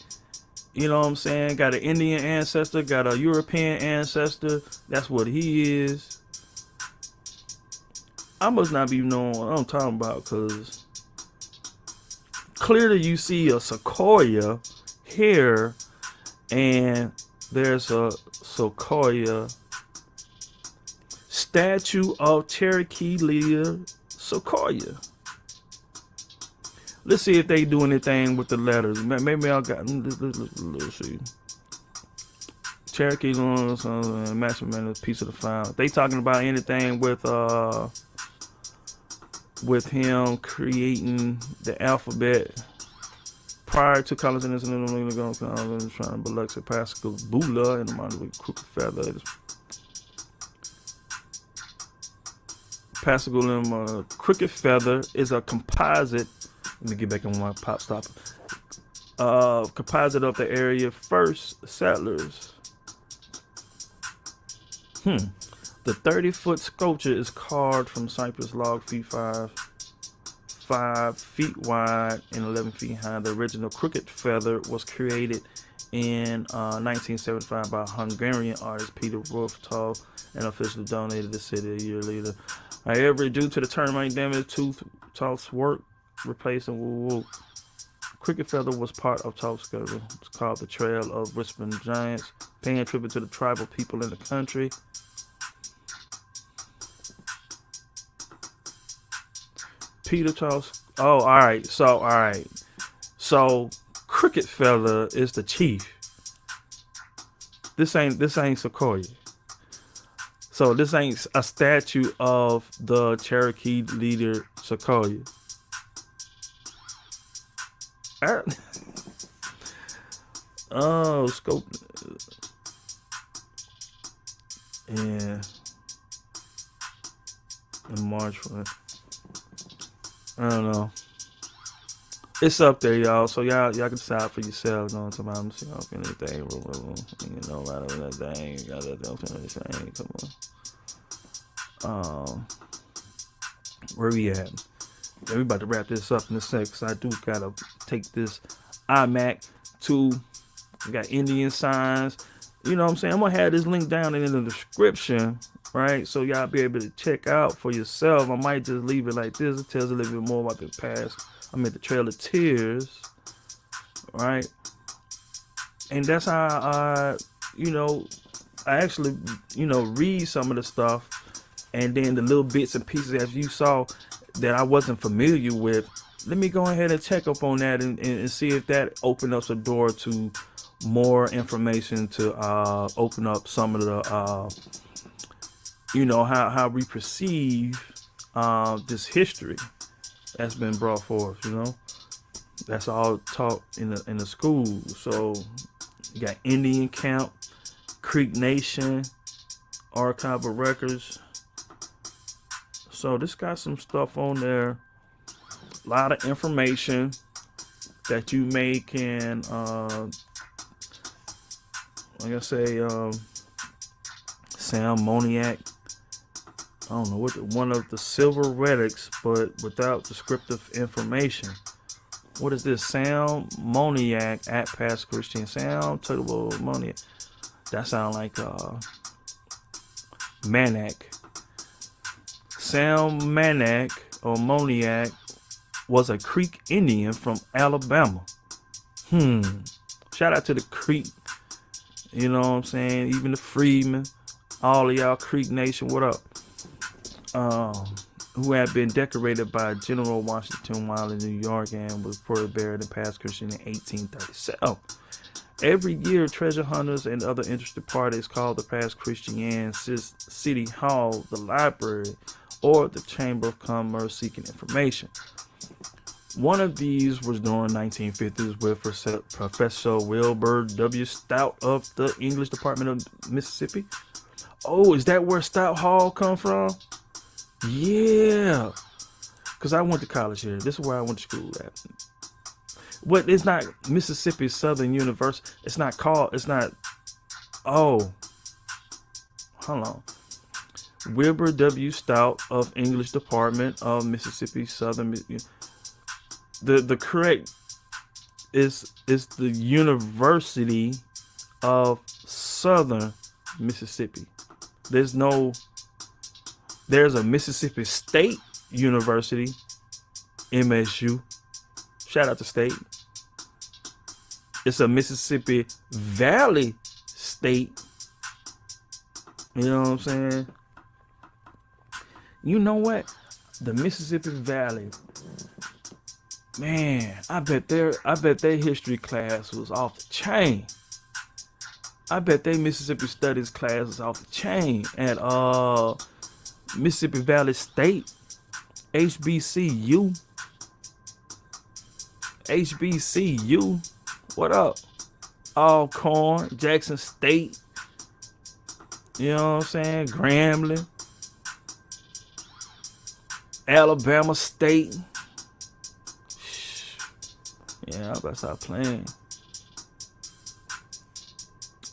what I'm saying, got an Indian ancestor, got a European ancestor. That's what he is. I must not be knowing what I'm talking about, because clearly you see a Sequoia here, and there's a Sequoia statue of Cherokee Leader Sequoia. Let's see if they do anything with the letters. Maybe I got. Let's see. Cherokee matching a piece of the file. They talking about anything with him creating the alphabet prior to colonization, trying to Biloxi, Pascal, Bula, and the modern Crooked Feather. Pascal and Crooked Feather is a composite. Let me get back on my pop stop. Composite of the area first settlers. The 30-foot sculpture is carved from cypress log feet 5 feet wide and 11 feet high. The original Crooked Feather was created in 1975 by Hungarian artist Peter Wolftall and officially donated to the city a year later. However, due to the termite damage, Toth's work replacing Crooked Feather was part of Toth's schedule. It's called the Trail of Whispering Giants, paying tribute to the tribal people in the country. Peter Charles. Oh, all right. So Crooked Feather is the chief. This ain't Sequoia. So this ain't a statue of the Cherokee Leader Sequoia. Oh, scope. Yeah. in March. I don't know. It's up there, y'all. So y'all can decide for yourselves. You know what I'm talking about? I'm seeing anything. You know, a lot of that thing. Got that thing. Come on. Where we at? Yeah, we about to wrap this up in a sec, because I do gotta take this iMac to. We got Indian signs. You know what I'm saying? I'm gonna have this link down in the description, right? So y'all be able to check out for yourself. I might just leave it like this. It tells a little bit more about the past. The Trail of Tears, right? And that's how I actually, read some of the stuff, and then the little bits and pieces as you saw that I wasn't familiar with. Let me go ahead and check up on that and see if that opened up a door to more information to open up some of the how we perceive this history that's been brought forth. That's all taught in the schools. So you got Indian Camp, Creek Nation, Archive of Records. So this got some stuff on there, a lot of information that you may can like I say, Sam Moniac. I don't know what one of the silver relics, but without descriptive information. What is this? Sam Moniac at Past Christian. Sam Tuttle Moniac. That sound like Maniac. Sam Maniac or Moniac was a Creek Indian from Alabama. Shout out to the Creek. You know what I'm saying? Even the Freedmen, all of y'all Creek Nation, what up? Who had been decorated by General Washington while in New York and was reported buried in Past Christian in 1837. Every year, treasure hunters and other interested parties call the Past Christian City Hall, the library, or the Chamber of Commerce seeking information. One of these was during 1950s with Professor Wilbur W. Stout of the English Department of Mississippi. Oh, is that where Stout Hall come from? Yeah. Because I went to college here. This is where I went to school at. But it's not Mississippi Southern University. It's not. Oh. Hold on. Wilbur W. Stout of English Department of Mississippi Southern. The correct is the University of Southern Mississippi. There's a Mississippi State University, MSU. Shout out to State. It's a Mississippi Valley State. You know what I'm saying? You know what? The Mississippi Valley. Man, I bet their history class was off the chain. I bet their Mississippi Studies class was off the chain at Mississippi Valley State, HBCU. What up? Alcorn, Jackson State. You know what I'm saying? Grambling, Alabama State. Yeah, I better stop playing.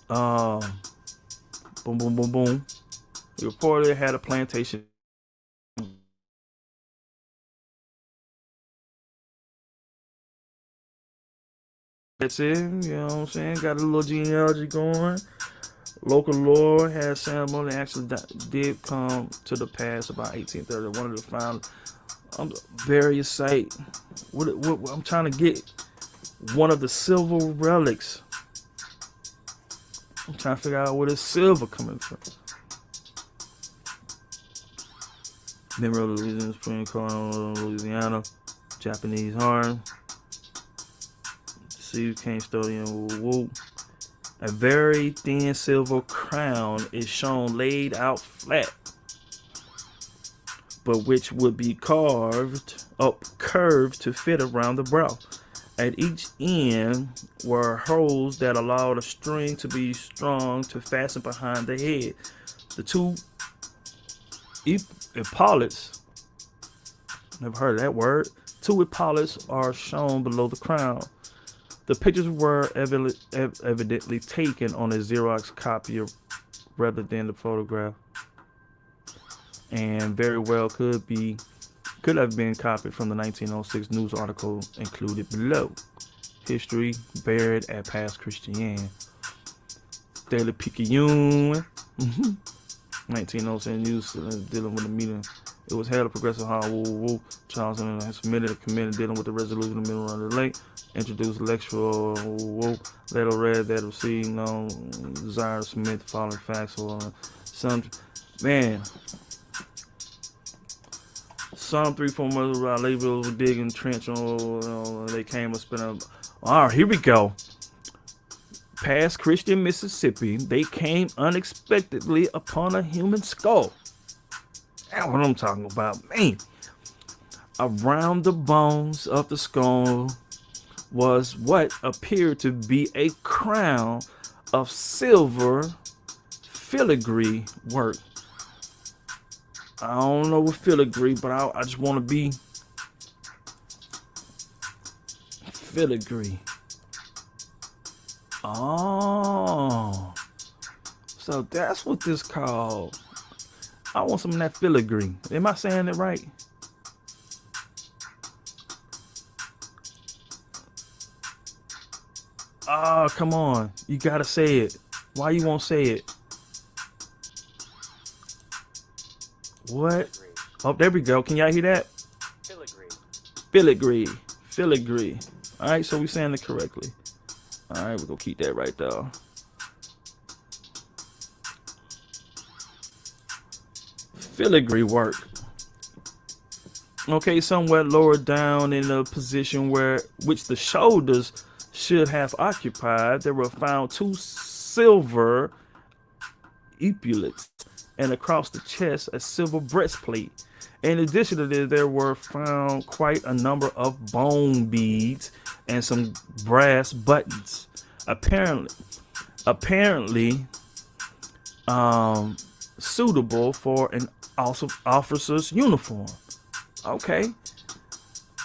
Boom, boom, boom, boom. He reportedly had a plantation. That's it. You know what I'm saying? Got a little genealogy going. Local lore has Sam Moniac actually did come to the pass about 1830. One of the found various site. What I'm trying to get one of the silver relics. I'm trying to figure out where this silver coming from. Member of the Louisiana Supreme Court, Louisiana, Japanese horn. See, custodian, woo. A very thin silver crown is shown laid out flat, but which would be curved to fit around the brow. At each end were holes that allowed a string to be strung to fasten behind the head. The two epaulets. Never heard of that word. 2 epaulets are shown below the crown. The pictures were evidently taken on a Xerox copy rather than the photograph, and very well could have been copied from the 1906 news article included below. History buried at Pass Christian. Daily Picayune. 1906 news dealing with the meeting. It was held at Progressive Hall. Charleston has submitted a committee dealing with the resolution of the middle of the lake. Introduced lecturer. Letter read that received no desire to submit the following facts or some man. Some 3-4 months around laborers were digging trench on. They came and spent a. All right, here we go. Past Christian, Mississippi, they came unexpectedly upon a human skull. That's what I'm talking about, man. Around the bones of the skull was what appeared to be a crown of silver filigree work. I don't know what filigree, but I just want to be filigree. Oh, so that's what this called. I want some of that filigree. Am I saying it right? Oh, come on. You gotta say it. Why you won't say it? What? Oh, there we go. Can y'all hear that? Filigree. Filigree. All right, so we saying it correctly. All right, we're gonna keep that right there. Filigree work. Okay, somewhat lower down in the position which the shoulders should have occupied, there were found 2 silver epaulets, and across the chest a silver breastplate. In addition to this, there were found quite a number of bone beads and some brass buttons. Apparently, suitable for an officer's uniform. Okay.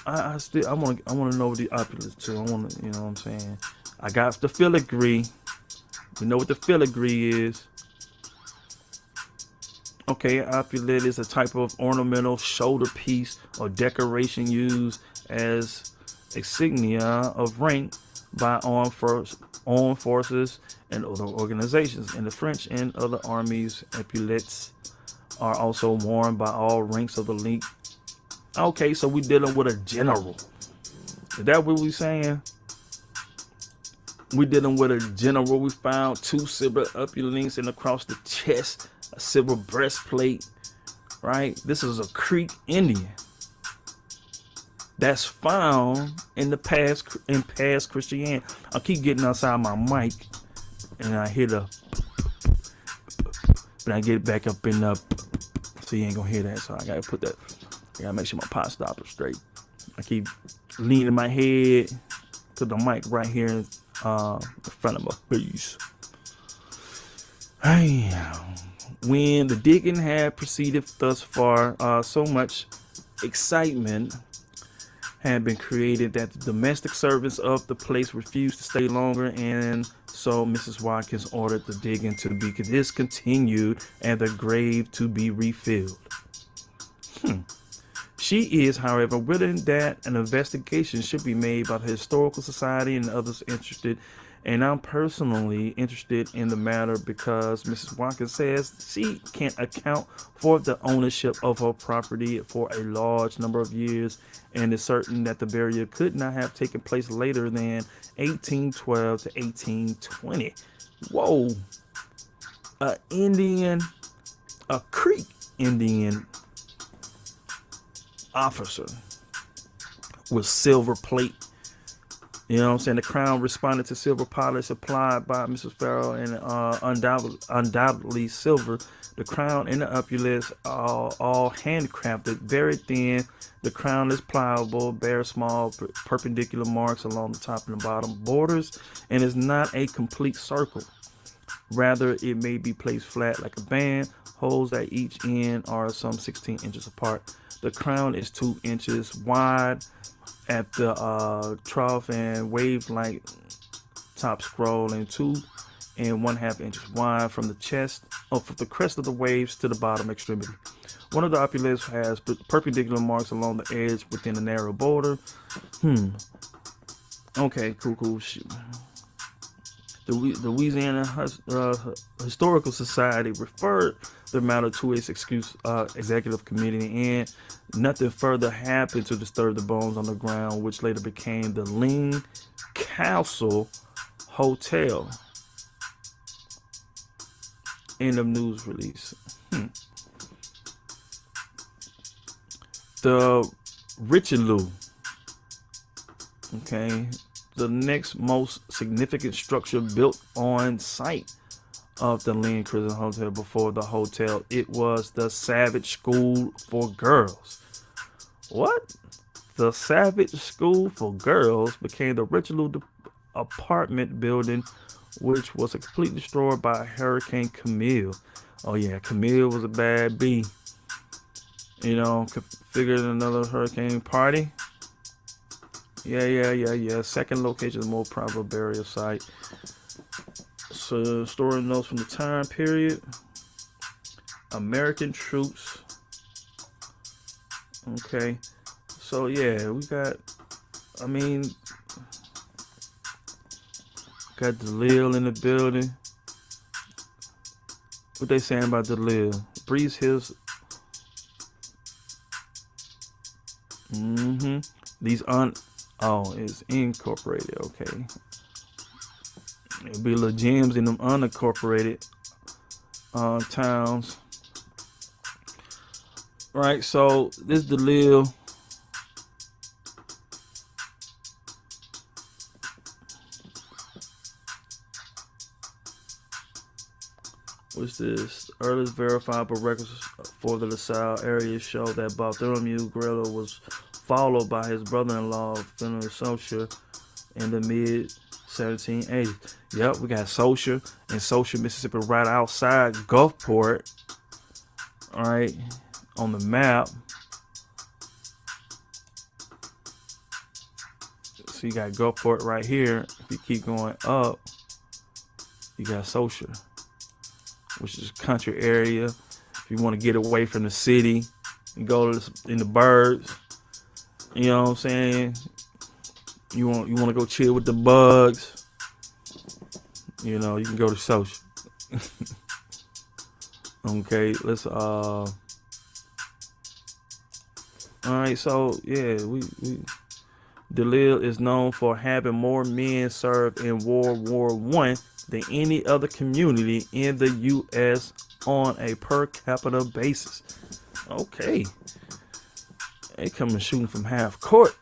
I want to know the opulence too. I want to, you know what I'm saying. I got the filigree. We know what the filigree is. Okay, opulent is a type of ornamental shoulder piece or decoration used as insignia of rank by armed forces and other organizations. In the French and other armies, epaulets are also worn by all ranks of the league. Okay, so we dealing with a general. Is that what we saying? We dealing with a general. We found 2 silver epaulets and across the chest a silver breastplate. Right? This is a Creek Indian that's found in the past Christianity. I keep getting outside my mic and I hear the, but I get it back up in the, so you ain't gonna hear that. So I gotta put that. I gotta make sure my pot stopper straight. I keep leaning my head to the mic right here in front of my face. Hey, when the digging had proceeded thus far, so much excitement had been created that the domestic servants of the place refused to stay longer, and so Mrs. Watkins ordered the digging to be discontinued and the grave to be refilled. She is, however, willing that an investigation should be made by the Historical Society and others interested, and I'm personally interested in the matter because Mrs. Watkins says she can't account for the ownership of her property for a large number of years and is certain that the burial could not have taken place later than 1812 to 1820. Whoa. A Creek Indian officer with silver plate. You know what I'm saying? The crown responded to silver polish applied by Mrs. Farrell and undoubtedly silver. The crown and the epaulets are all handcrafted, very thin. The crown is pliable, bears small perpendicular marks along the top and the bottom borders, and is not a complete circle. Rather, it may be placed flat like a band Holes at each end are some 16 inches apart. The crown is 2 inches wide at the trough and wave-like top scroll, and 2 1/2 inches wide from the from the crest of the waves to the bottom extremity. One of the opulettes has perpendicular marks along the edge within a narrow border. Okay, cool. Shoot. The Louisiana Historical Society referred the matter to its executive committee, and nothing further happened to disturb the bones on the ground, which later became the Ling Castle Hotel. End of news release. The Richelieu. Okay. The next most significant structure built on site of the Ling Prison Hotel before the hotel. It was the Savage School for Girls. What? The Savage School for Girls became the Richelieu apartment building, which was completely destroyed by Hurricane Camille. Oh yeah, Camille was a bad bee. Figured another hurricane party. Yeah. Second location is more probable burial site. So, story notes from the time period. American troops. Okay. So, yeah, we got DeLille in the building. What they saying about DeLille? Breeze Hills. These it's incorporated. Okay. It'll be little gems in them unincorporated towns. Right, so this DeLille. What's this? Earliest verifiable records for the LaSalle area show that Bartholomew Guerrero was followed by his brother-in-law, Fenner Socia, in the mid-1780s. Yep, we got Socia in Socia, Mississippi, right outside Gulfport. All right, on the map. So you got Gulfport right here. If you keep going up, you got Socia, which is a country area. If you want to get away from the city and go in the burbs, you know what I'm saying? You want to go chill with the bugs. You can go to Socia. Okay, let's all right, so yeah, we DeLille is known for having more men served in World War I than any other community in the U.S. on a per capita basis. Okay. They coming shooting from half court.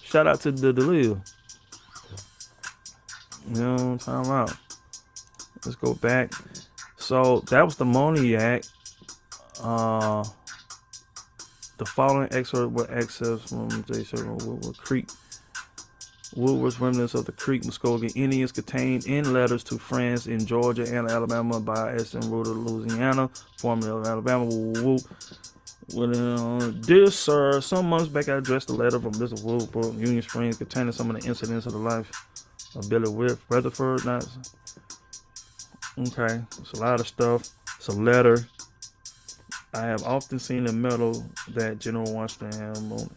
Shout out to the DeLille. Time out. Let's go back. So that was the Moniac. The following excerpt were excerpts from Woodward Creek. Woodward's remnants of the Creek Muskogee Indians contained in letters to friends in Georgia and Alabama by Eston Ruder, Louisiana, formerly of Alabama. Dear Sir, some months back I addressed a letter from Mr. Woodward, Union Springs, containing some of the incidents of the life of Billy Rutherford. Okay, it's a lot of stuff. It's a letter. I have often seen the medal that General Washington had on it.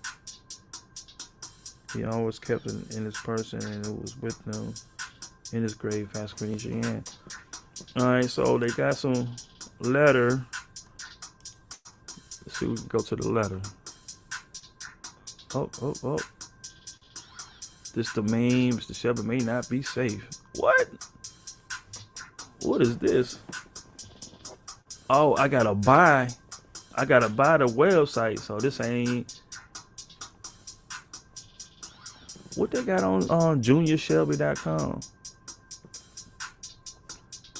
He always kept it in his person, and it was with him in his grave, fast screen. Alright, so they got some letter. Let's see if we can go to the letter. Oh. This domain, Mr. Shelby, may not be safe. What? What is this? Oh, I gotta buy the website, so this ain't. What they got on juniorshelby.com?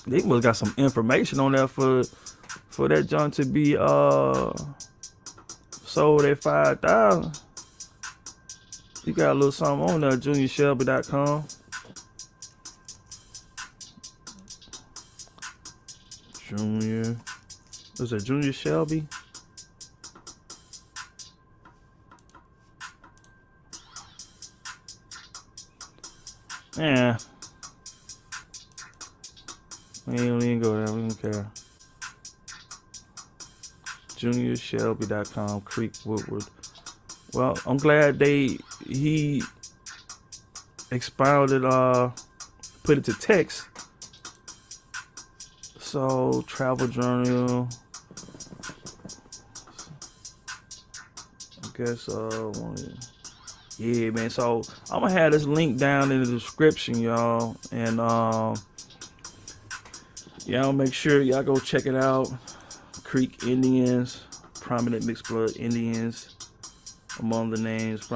They must got some information on there for that junk to be sold at $5,000. You got a little something on there, juniorshelby.com. Junior Is it Junior Shelby? Yeah. We don't even go there. We don't care. JuniorShelby.com, Creek Woodward. Well, I'm glad he expounded, put it to text. So, Travel Journal. I guess, yeah, man. So, I'm gonna have this link down in the description, y'all. And, y'all make sure y'all go check it out. Creek Indians, prominent mixed blood Indians. Among the names,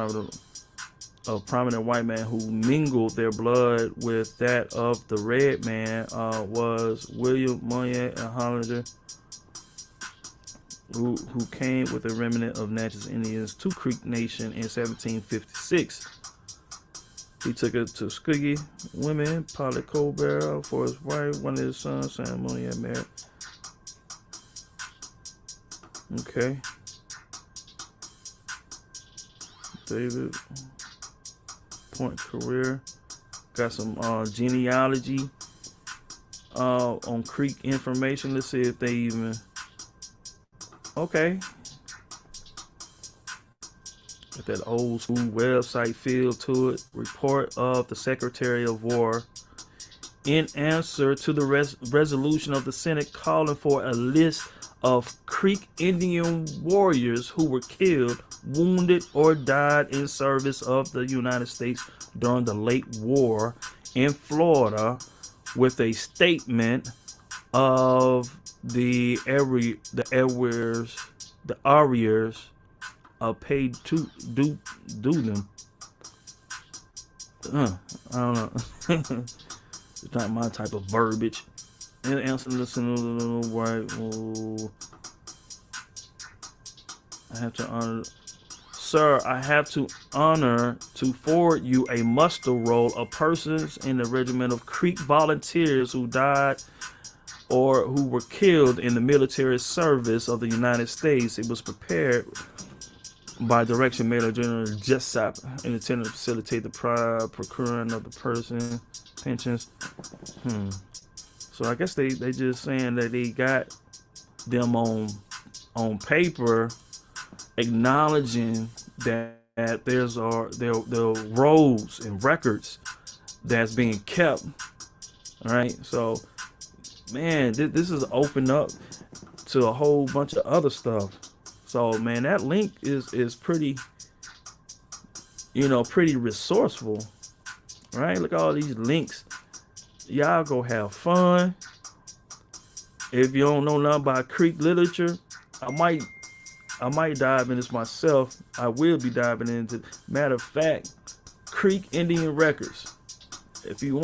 a prominent white man who mingled their blood with that of the red man was William Monyer and Hollander, who came with a remnant of Natchez Indians to Creek Nation in 1756. He took it to Tuskegee women, Polly Colbert for his wife, one of his sons, Sam Monyer married. Okay. David Point career. Got some genealogy on Creek information. Let's see if they even. Okay. Got that old school website feel to it. Report of the Secretary of War in answer to the resolution of the Senate calling for a list of Creek Indian warriors who were killed, wounded, or died in service of the United States during the late war in Florida, with a statement of the arrears paid to do them. I don't know. It's not my type of verbiage. And answer, listen, right. I have to honor, sir. I have to honor to forward you a muster roll of persons in the regiment of Creek volunteers who died or who were killed in the military service of the United States. It was prepared by direction Major General Jessup and intended to facilitate the procuring of the person pensions. So I guess they just saying that they got them on paper, acknowledging that there's the rolls and records that's being kept. All right, so man, this is open up to a whole bunch of other stuff. So man, that link is pretty, pretty resourceful, right? Look at all these links. Y'all go have fun. If you don't know nothing about Creek literature, I might dive into this myself. I will be diving into. Matter of fact, Creek Indian records. If you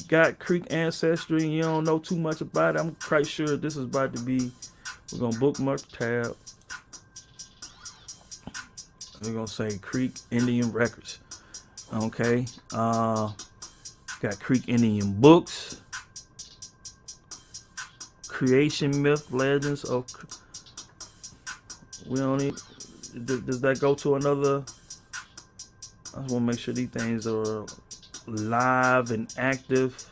got Creek ancestry and you don't know too much about it, I'm quite sure this is about to be. We're gonna bookmark the tab. We're gonna say Creek Indian records. Okay. Got Creek Indian books, creation myth, legends of. We don't need. Does that go to another? I just want to make sure these things are live and active.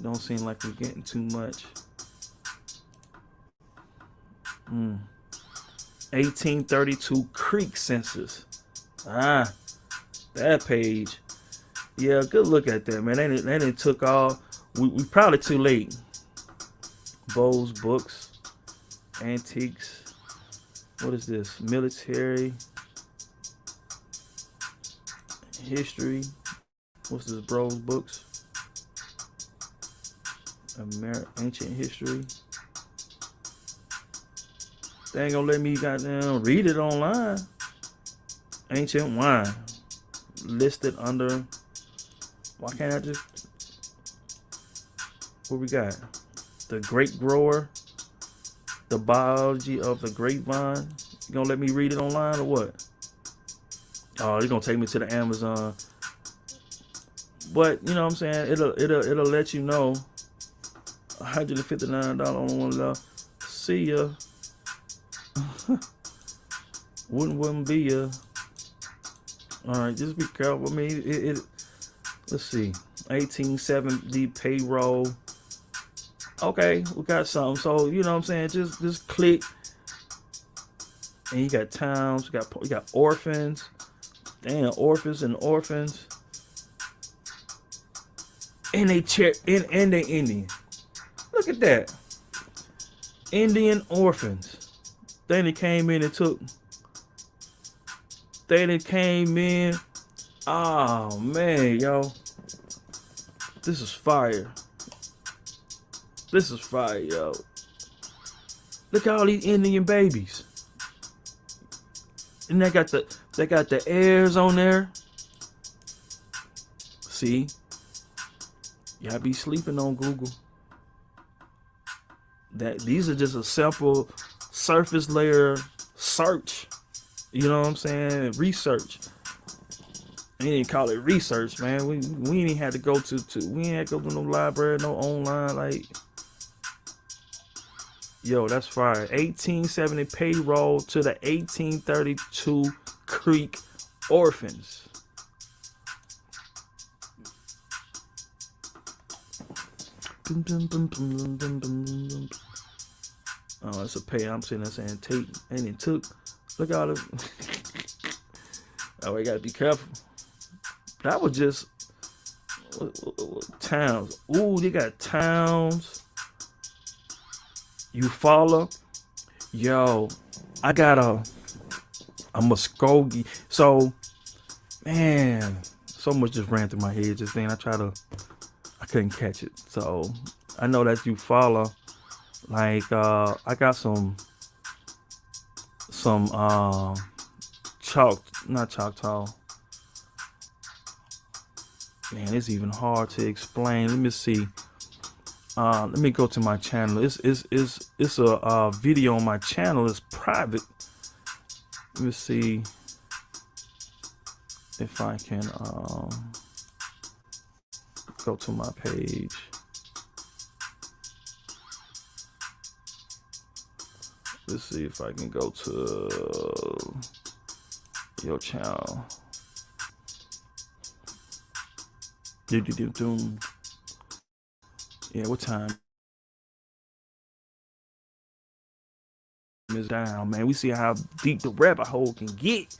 Don't seem like we're getting too much. 1832 Creek census. That page. Yeah, good look at that, man. They didn't took all. We probably too late. Bowles books, antiques. What is this? Military history. What's this? Bros books. Ancient history. They ain't gonna let me goddamn read it online. Ancient wine listed under. Why can't I just? What we got? The grape grower, the biology of the grapevine. You gonna let me read it online or what? Oh, you're gonna take me to the Amazon. But you know what I'm saying? It'll let you know. $159 on one love. See ya. Wouldn't be ya. All right, just be careful. I mean, let's see. 1870 payroll. Okay, we got something. So you know what I'm saying. Just click, and you got towns. You got orphans. Damn, orphans. And they and they Indian. Look at that. Indian orphans. Then they came in and took. They came in. Oh man, yo. This is fire. This is fire, yo. Look at all these Indian babies. And they got the heirs on there. See? Y'all be sleeping on Google. These are just a simple surface layer search. You know what I'm saying? Research. We didn't call it research, man. We ain't had to go to we ain't had to go to no library, no online. Like, yo, that's fire. 1870 payroll to the 1832 Creek orphans. Oh, it's a pay. I'm sitting there saying take, and it took. Look at all the. Oh, we gotta be careful. That was just towns. Ooh, they got towns. You follow? Yo, I got a Muskogee. So, man, so much just ran through my head just then. I couldn't catch it. So, I know that you follow. Like, I got some not Choctaw. Man, it's even hard to explain. Let me see. Let me go to my channel. It's a video on my channel. It's private. Let me see if I can go to my page. Let's see if I can go to your channel. Yeah, what time is down, man? We see how deep the rabbit hole can get.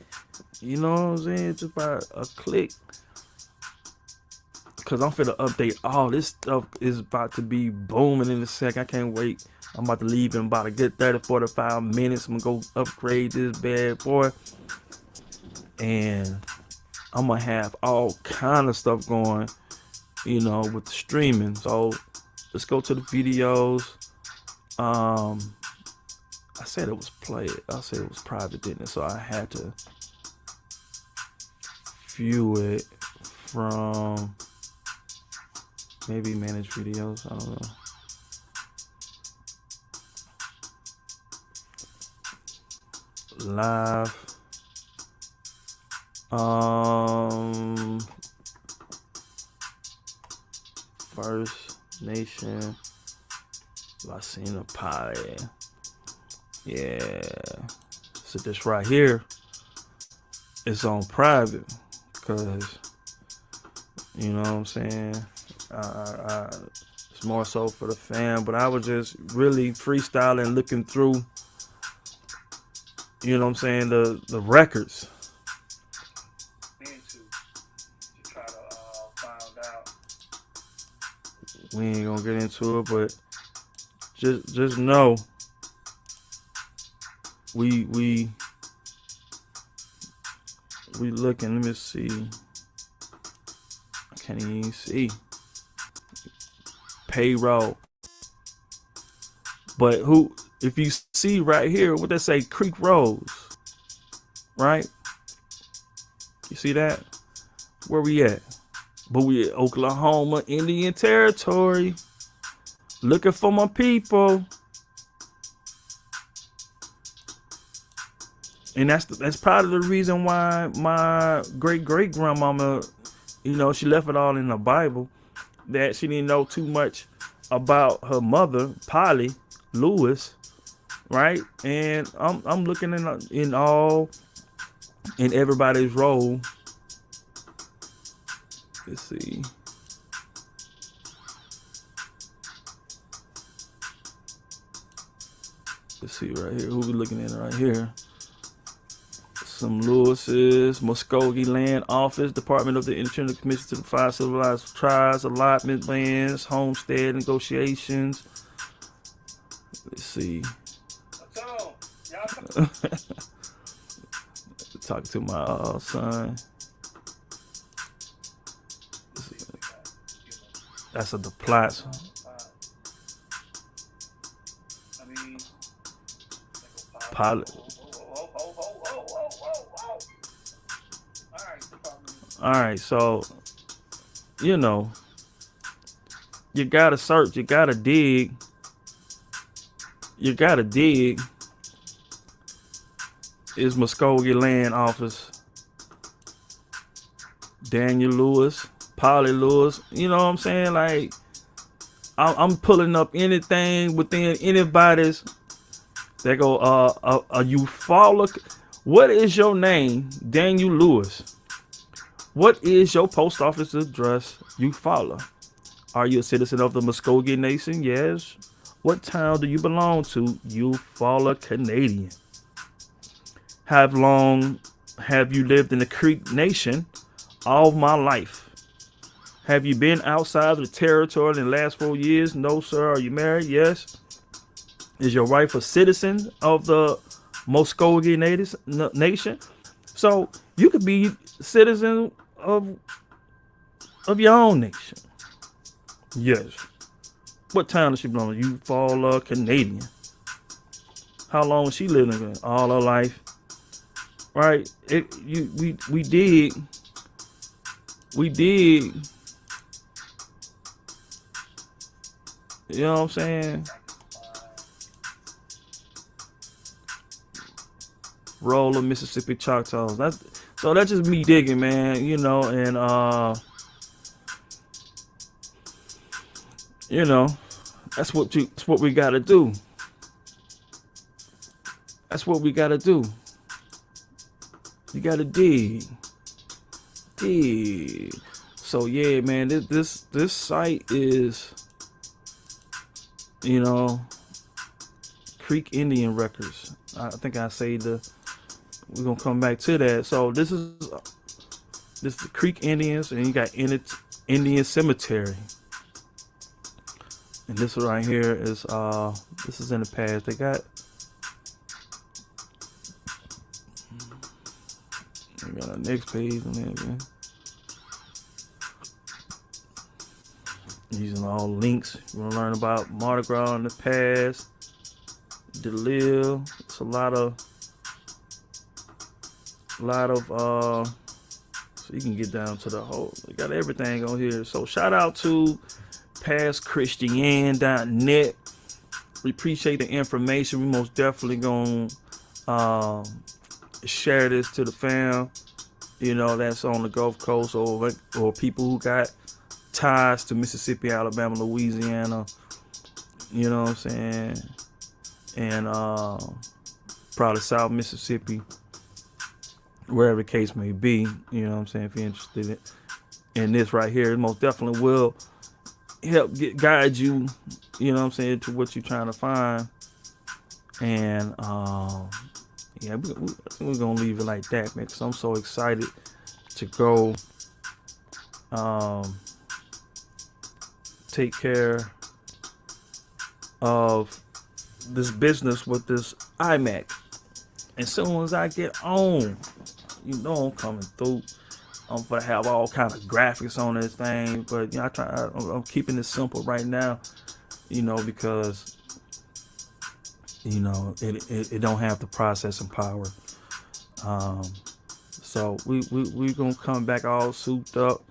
You know what I'm saying? Just by a click. Cause I'm finna update all this stuff is about to be booming in a second. I can't wait. I'm about to leave in about a good 30-45 minutes. I'm gonna go upgrade this bad boy. And I'm gonna have all kind of stuff going, you know, with the streaming. So let's go to the videos. I said it was I said it was private, didn't it? So I had to view it from maybe manage videos. I don't know. Live. First Nation Latina Pie. Yeah. So this right here is on private because you know what I'm saying. It's more so for the fan, but I was just really freestyling, looking through. You know what I'm saying, the records. To try to find out. We ain't gonna get into it, but just know we looking. Let me see. I can't even see payroll. But who? If you see right here, what they say, Creek Rose, right? You see that? Where we at? But we at Oklahoma, Indian Territory. Looking for my people. And that's probably the reason why my great-great-grandmama, you know, she left it all in the Bible. That she didn't know too much about her mother, Polly Lewis, right? And I'm looking in everybody's role. Let's see. Let's see right here. Who we looking at right here? Some Lewis's, Muskogee Land Office, Department of the Internal Commission to the Five Civilized Tribes, allotment lands, homestead negotiations. Let's see. Talking to my son. Let's see. That's a the plots. Pilot. All right, so you know, you gotta search, you gotta dig, Is Muskogee Land Office, Daniel Lewis, Polly Lewis. You know what I'm saying? Like, I'm pulling up anything within anybody's. They go, Eufaula. What is your name, Daniel Lewis? What is your post office address, Eufaula? Are you a citizen of the Muskogee Nation? Yes. What town do you belong to? Eufaula, Canadian. How long have you lived in the Creek Nation? All my life. Have you been outside of the territory in the last 4 years? No, sir. Are you married? Yes. Is your wife a citizen of the Muskogee Nation? So you could be citizen of your own nation. Yes. What town does she belong to? Eufaula, Canadian. How long has she lived in? All her life. Right? We dig. You know what I'm saying? Role of Mississippi Choctaws. That's just me digging, man. You know, and you know, that's what we gotta do. That's what we gotta do. You gotta dig. So yeah, man, this site is, you know, Creek Indian Records. I think I say we're gonna come back to that. So this is the Creek Indians, and you got Indian Cemetery. And this right here is this is in the past. They got a next page on there, man. Using all links. You wanna learn about Mardi Gras in the past, DeLille. It's a lot of so you can get down to the whole. We got everything on here. So shout out to pastchristian.net. We appreciate the information. We most definitely gonna share this to the fam, you know, that's on the Gulf Coast, or people who got ties to Mississippi, Alabama, Louisiana, you know what I'm saying, and probably South Mississippi, wherever the case may be. You know what I'm saying? If you're interested in this right here, it most definitely will help guide you, you know what I'm saying, to what you're trying to find. And yeah, we're gonna leave it like that, man, because I'm so excited to go take care of this business with this iMac. As soon as I get on, you know I'm coming through. I'm gonna have all kind of graphics on this thing, but you know, I'm keeping it simple right now, you know, because you know it don't have the processing power. So we gonna come back all souped up,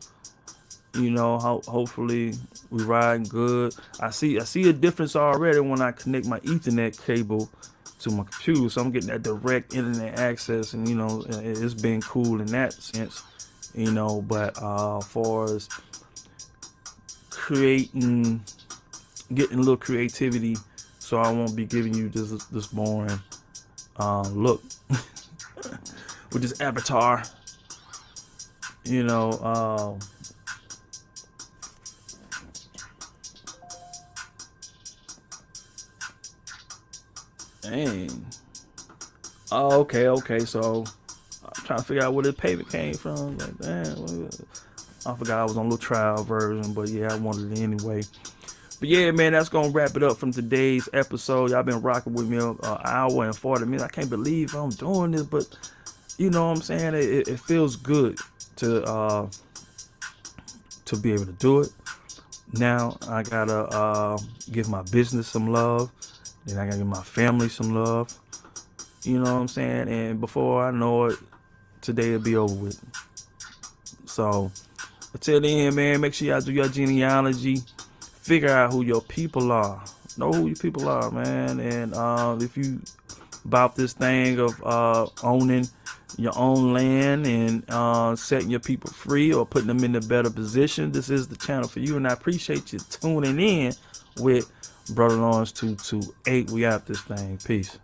you know. Hopefully we riding good. I see a difference already when I connect my Ethernet cable to my computer, so I'm getting that direct internet access, and you know it's been cool in that sense, you know. But far as creating getting a little creativity, so I won't be giving you this boring look with this avatar. You know, dang. Oh, okay. So I'm trying to figure out where the payment came from. Like, damn, I forgot I was on a little trial version, but yeah, I wanted it anyway. But yeah, man, that's gonna wrap it up from today's episode. Y'all been rocking with me an hour and 40 minutes. I can't believe I'm doing this, but you know what I'm saying? It feels good to be able to do it. Now I gotta give my business some love. Then I gotta give my family some love. You know what I'm saying? And before I know it, today will be over with. So until then, man, make sure y'all do your genealogy. Figure out who your people are. Know who your people are, man. And if you about this thing of owning your own land and setting your people free or putting them in a better position, this is the channel for you. And I appreciate you tuning in with Brother Lawrence 228. We out this thing. Peace.